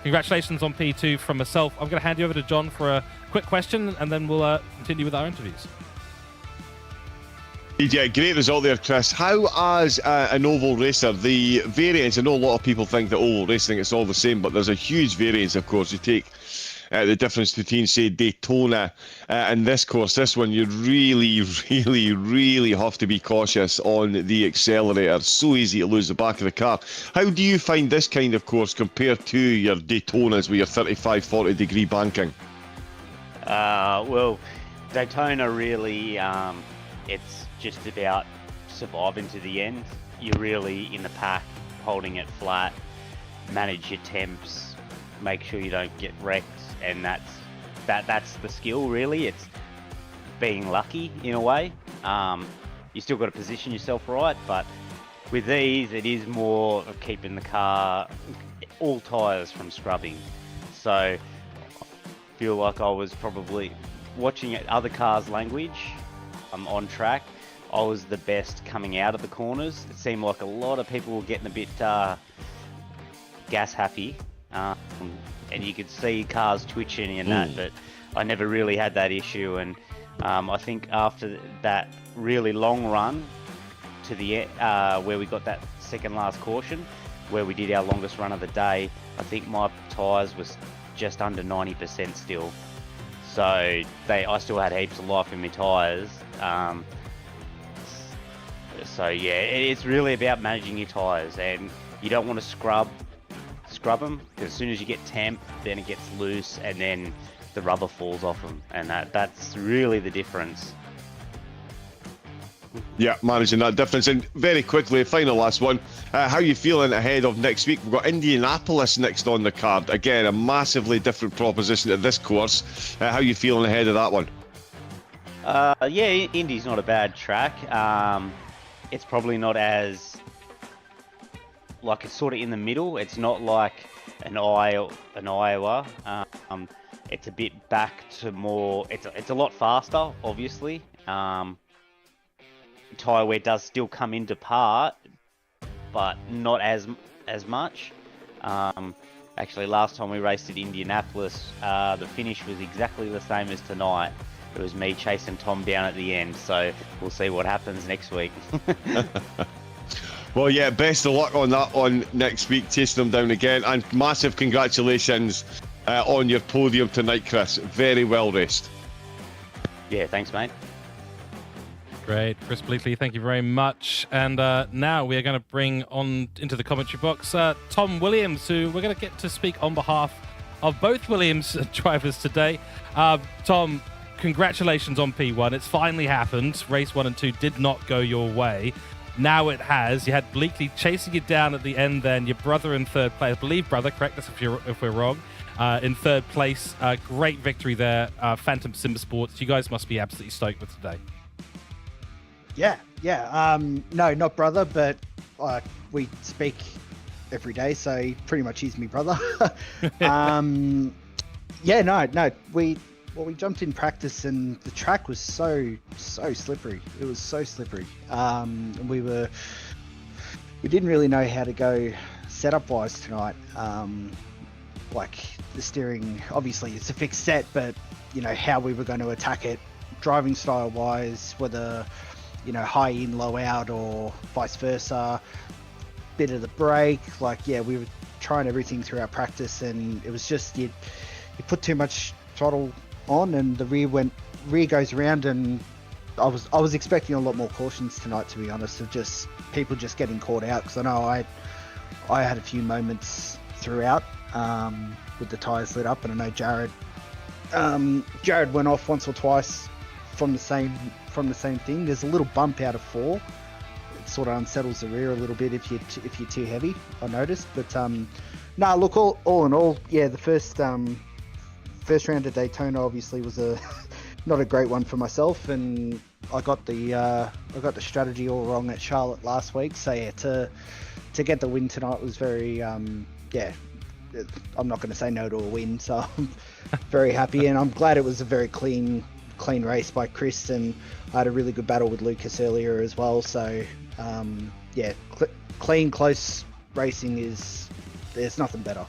congratulations on P2 from myself. I'm going to hand you over to John for a quick question, and then we'll continue with our interviews. Yeah, great result there, Chris. How, as an oval racer, the variance, I know a lot of people think that oval racing it's all the same, but there's a huge variance, of course. You take the difference between, say, Daytona and this course. This one, you really, really, really have to be cautious on the accelerator. So easy to lose the back of the car. How do you find this kind of course compared to your Daytonas with your 35, 40 degree banking? Well, Daytona really, it's just about surviving to the end. You're really in the pack, holding it flat, manage your temps, make sure you don't get wrecked, and that's the skill really. It's being lucky in a way. You still got to position yourself right, but With these, it is more of keeping the car, all tyres from scrubbing. So I feel like I was probably watching other cars' language on track. I was the best coming out of the corners. It seemed like a lot of people were getting a bit gas happy, and you could see cars twitching and that, but I never really had that issue. And I think after that really long run to the where we got that second last caution, where we did our longest run of the day, I think my tyres was just under 90% still. So I still had heaps of life in my tyres. So yeah, it's really about managing your tyres, and you don't want to scrub them, because as soon as you get temp, then it gets loose, and then the rubber falls off them, and that's really the difference. Yeah, managing that difference. And very quickly, final last one. How are you feeling ahead of next week? We've got Indianapolis next on the card. Again, a massively different proposition to this course. How are you feeling ahead of that one? Yeah, Indy's not a bad track. It's probably not as, like, it's sort of in the middle. It's not like an Iowa. It's a bit back to more. It's a lot faster, obviously. Tyre wear does still come into part, but not as much. Actually, last time we raced at Indianapolis, the finish was exactly the same as tonight. It was me chasing Tom down at the end, so we'll see what happens next week. Well, yeah, best of luck on that on next week, chasing them down again, and massive congratulations on your podium tonight, Chris. Very well raced. Yeah, thanks, mate. Great. Chris Bleakley, thank you very much. And now we are going to bring on into the commentary box Tom Williams, who we're going to get to speak on behalf of both Williams drivers today. Tom, congratulations on P1. It's finally happened. Race 1 and 2 did not go your way. Now it has. You had Bleakley chasing you down at the end then. Your brother in third place. I believe brother, correct us if we're wrong. In third place. Great victory there. Phantom Simba Sports. You guys must be absolutely stoked with today. Yeah. No, not brother, but we speak every day, so pretty much he's my brother. We jumped in practice and the track was so slippery. It was so slippery. We didn't really know how to go setup wise tonight. Like the steering, obviously it's a fixed set, but you know how we were going to attack it, driving style wise, whether high in, low out, or vice versa. Bit of the brake, we were trying everything through our practice, and it was just you put too much throttle on, and the rear goes around, and I was expecting a lot more cautions tonight, to be honest, of just people just getting caught out, because I know I had a few moments throughout with the tyres lit up, and I know Jared went off once or twice from the same thing. There's a little bump out of 4. It sort of unsettles the rear a little bit if you're too heavy, I noticed. But look, all in all, yeah, the first round of Daytona obviously was not a great one for myself, and I got the strategy all wrong at Charlotte last week. So yeah, to get the win tonight was very I'm not going to say no to a win, so I'm very happy, and I'm glad it was a very clean race by Chris, and I had a really good battle with Lucas earlier as well. So clean, close racing there's nothing better.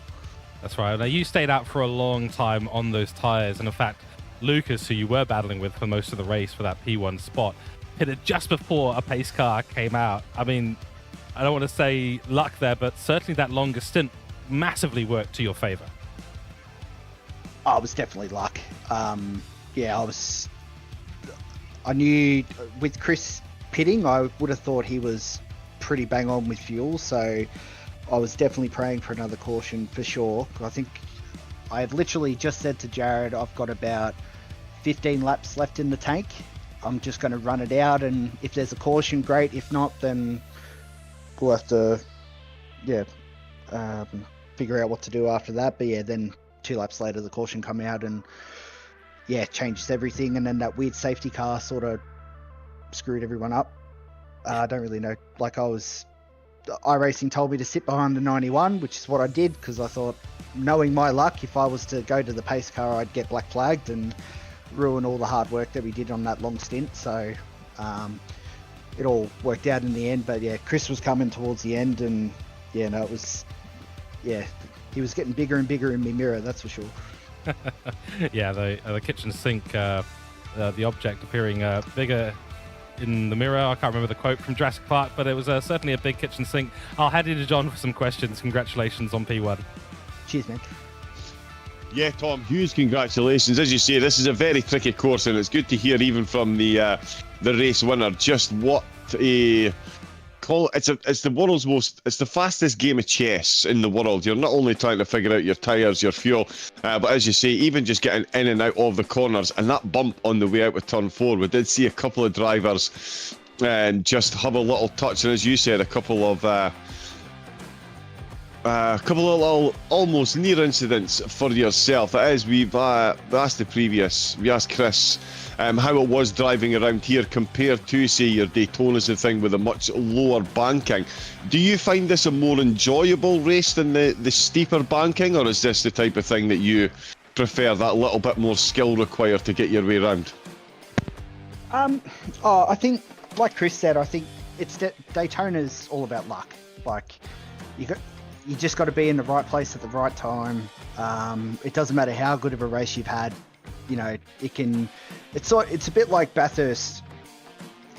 That's right. Now, you stayed out for a long time on those tyres, and in fact, Lucas, who you were battling with for most of the race for that P1 spot, hit it just before a pace car came out. I mean, I don't want to say luck there, but certainly that longer stint massively worked to your favour. Oh, it was definitely luck. I knew with Chris pitting, I would have thought he was pretty bang on with fuel, so I was definitely praying for another caution for sure. I think I had literally just said to Jared, I've got about 15 laps left in the tank. I'm just going to run it out, and if there's a caution, great. If not, then we'll have to figure out what to do after that. But yeah, then 2 laps later the caution come out, and changes everything, and then that weird safety car sort of screwed everyone up. I don't really know. I was iRacing told me to sit behind the 91, which is what I did, because I thought, knowing my luck, if I was to go to the pace car, I'd get black flagged and ruin all the hard work that we did on that long stint. So it all worked out in the end. But yeah, Chris was coming towards the end, and yeah, no, it was, yeah, he was getting bigger and bigger in my mirror, that's for sure. Yeah, the kitchen sink, the object appearing bigger in the mirror. I can't remember the quote from Jurassic Park, but it was certainly a big kitchen sink. I'll hand you to John for some questions. Congratulations on P1. Cheers, man. Yeah, Tom, huge congratulations. As you say, this is a very tricky course, and it's good to hear even from the race winner just what a call. It's the world's most. It's the fastest game of chess in the world. You're not only trying to figure out your tyres, your fuel, but as you say, even just getting in and out of the corners, and that bump on the way out with turn 4. We did see a couple of drivers and just have a little touch, and as you said, a couple of almost near incidents for yourself. That is, we asked Chris how it was driving around here compared to, say, your Daytona's and thing with a much lower banking. Do you find this a more enjoyable race than the steeper banking, or is this the type of thing that you prefer, that little bit more skill required to get your way around? I think, like Chris said, I think it's Daytona's all about luck. Like, you just got to be in the right place at the right time. It doesn't matter how good of a race you've had. You know, it's a bit like Bathurst.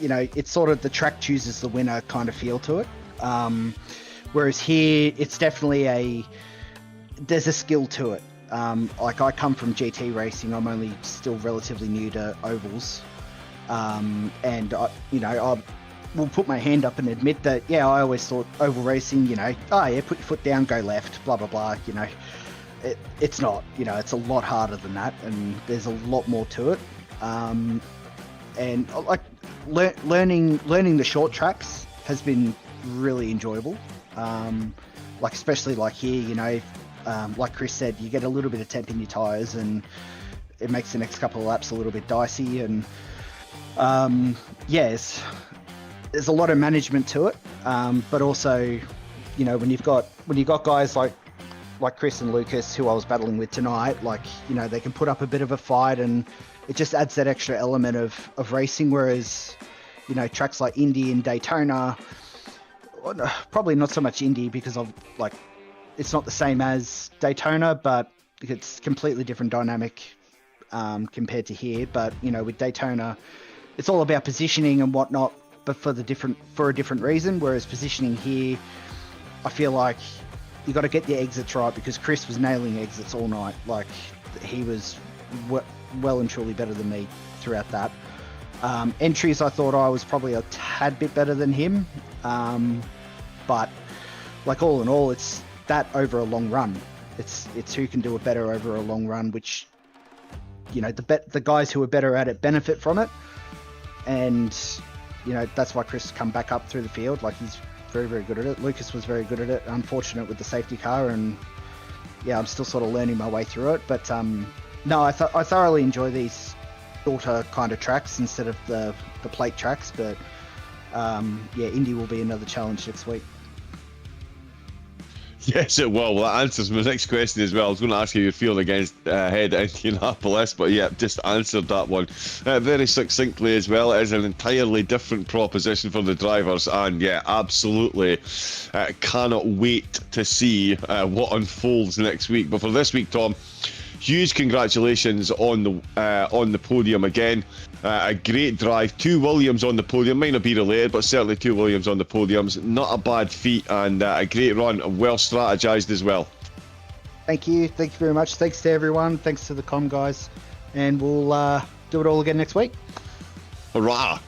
You know, it's sort of the track chooses the winner kind of feel to it. Whereas here, it's definitely there's a skill to it. Like, I come from GT racing. I'm only still relatively new to ovals. And I will put my hand up and admit that, yeah, I always thought oval racing, you know, oh yeah, put your foot down, go left, blah, blah, blah, you know. It's not, you know, it's a lot harder than that, and there's a lot more to it. And like learning the short tracks has been really enjoyable. Like, especially like here, you know, like Chris said, you get a little bit of temp in your tyres, and it makes the next couple of laps a little bit dicey. And yes, there's a lot of management to it, but also, you know, when you've got guys like Chris and Lucas, who I was battling with tonight, like, you know, they can put up a bit of a fight, and it just adds that extra element of racing. Whereas, you know, tracks like Indy and Daytona, probably not so much Indy, because of, like, it's not the same as Daytona, but it's completely different dynamic compared to here. But, you know, with Daytona, it's all about positioning and whatnot, but for a different reason. Whereas positioning here, I feel like you got to get your exits right, because Chris was nailing exits all night. Like, he was well and truly better than me throughout that. Entries, I thought I was probably a tad bit better than him, but like, all in all, it's that over a long run. It's who can do it better over a long run, which, you know, the guys who are better at it benefit from it. And, you know, that's why Chris come back up through the field. Like, he's very, very good at it. Lucas was very good at it. Unfortunate with the safety car, and yeah, I'm still sort of learning my way through it. But no, I thoroughly enjoy these shorter kind of tracks instead of the plate tracks. But yeah, Indy will be another challenge next week. Yes, it will. Well, that answers my next question as well. I was going to ask you your feel against Head Indianapolis, but yeah, just answered that one very succinctly as well. It is an entirely different proposition for the drivers, and yeah, absolutely cannot wait to see what unfolds next week. But for this week, Tom, huge congratulations on the podium again. A great drive. 2 Williams on the podium. Might not be related, but certainly 2 Williams on the podiums. Not a bad feat, and a great run, and well strategized as well. Thank you very much. Thanks to everyone. Thanks to the comm guys, and we'll do it all again next week. Hurrah!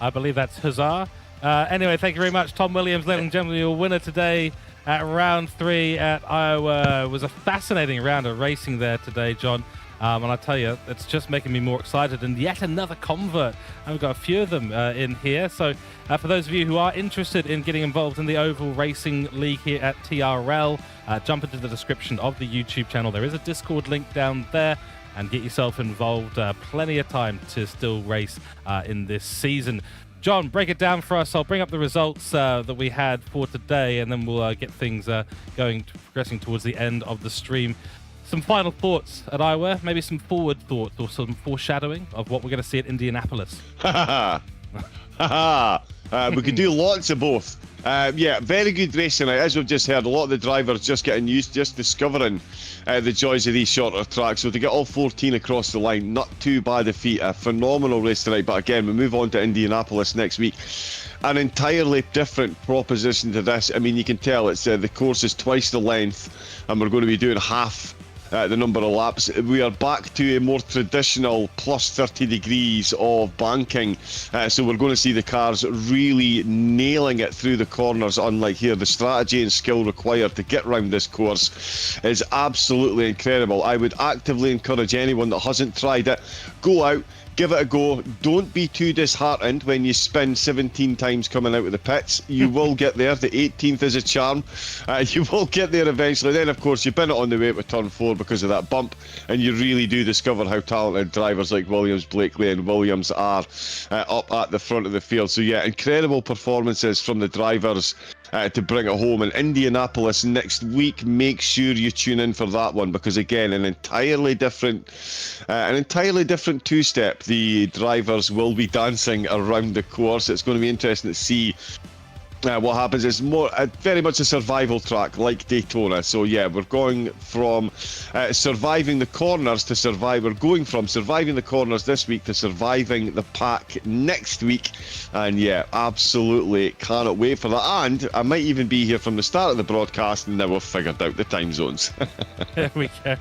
I believe that's huzzah. Anyway, thank you very much, Tom Williams, ladies and gentlemen, your winner today at round 3 at Iowa. It was a fascinating round of racing there today, John. And I tell you, it's just making me more excited. And yet another convert. And we've got a few of them in here. So for those of you who are interested in getting involved in the Oval Racing League here at TRL, jump into the description of the YouTube channel. There is a Discord link down there, and get yourself involved. Plenty of time to still race in this season. John, break it down for us. I'll bring up the results that we had for today, and then we'll get things progressing towards the end of the stream. Some final thoughts at Iowa, maybe some forward thoughts or some foreshadowing of what we're going to see at Indianapolis. We could do lots of both. Yeah, very good racing. As we've just heard, a lot of the drivers just getting used, just discovering the joys of these shorter tracks. So to get all 14 across the line, not too bad a feat. A phenomenal race tonight. But again, we move on to Indianapolis next week. An entirely different proposition to this. I mean, you can tell it's the course is twice the length, and we're going to be doing half the number of laps. We are back to a more traditional plus 30 degrees of banking, so we're going to see the cars really nailing it through the corners. Unlike here, the strategy and skill required to get round this course is absolutely incredible. I would actively encourage anyone that hasn't tried it, go out, give it a go. Don't be too disheartened when you spin 17 times coming out of the pits. You will get there. The 18th is a charm. You will get there eventually. Then, of course, you bin it on the way up with turn 4 because of that bump, and you really do discover how talented drivers like Williams, Blakely and Williams are up at the front of the field. So, yeah, incredible performances from the drivers to bring it home. In Indianapolis next week, make sure you tune in for that one, because again, an entirely different two-step. The drivers will be dancing around the course. It's going to be interesting to see what happens. Is more very much a survival track like Daytona. So yeah, we're going from surviving the corners to we're going from surviving the corners this week to surviving the pack next week. And yeah, absolutely cannot wait for that. And I might even be here from the start of the broadcast, and now we've figured out the time zones. There we go.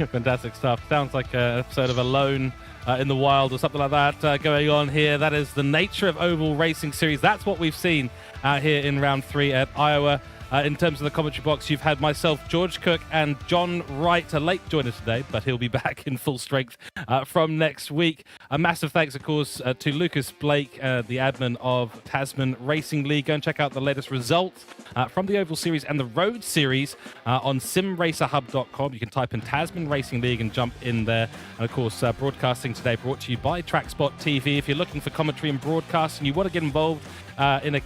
Fantastic stuff. Sounds like an episode of Alone in the Wild or something like that going on here. That is the nature of Oval Racing Series. That's what we've seen out here in round 3 at Iowa. In terms of the commentary box, you've had myself, George Cooke, and John Wright, a late joiner today, but he'll be back in full strength from next week. A massive thanks, of course, to Lucas Blake, the admin of Tasman Racing League. Go and check out the latest results from the Oval Series and the Road Series on simracerhub.com. You can type in Tasman Racing League and jump in there. And, of course, broadcasting today brought to you by TrackSpotTV. If you're looking for commentary and broadcasting, you want to get involved in a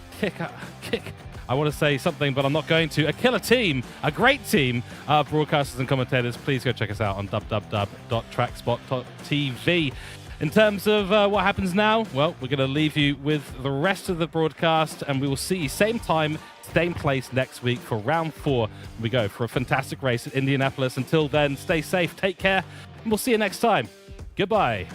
I want to say something, but I'm not going to. A killer team, a great team of broadcasters and commentators. Please go check us out on www.trackspot.tv. In terms of what happens now, well, we're going to leave you with the rest of the broadcast, and we will see you same time, same place next week for round 4. We go for a fantastic race at Indianapolis. Until then, stay safe, take care, and we'll see you next time. Goodbye.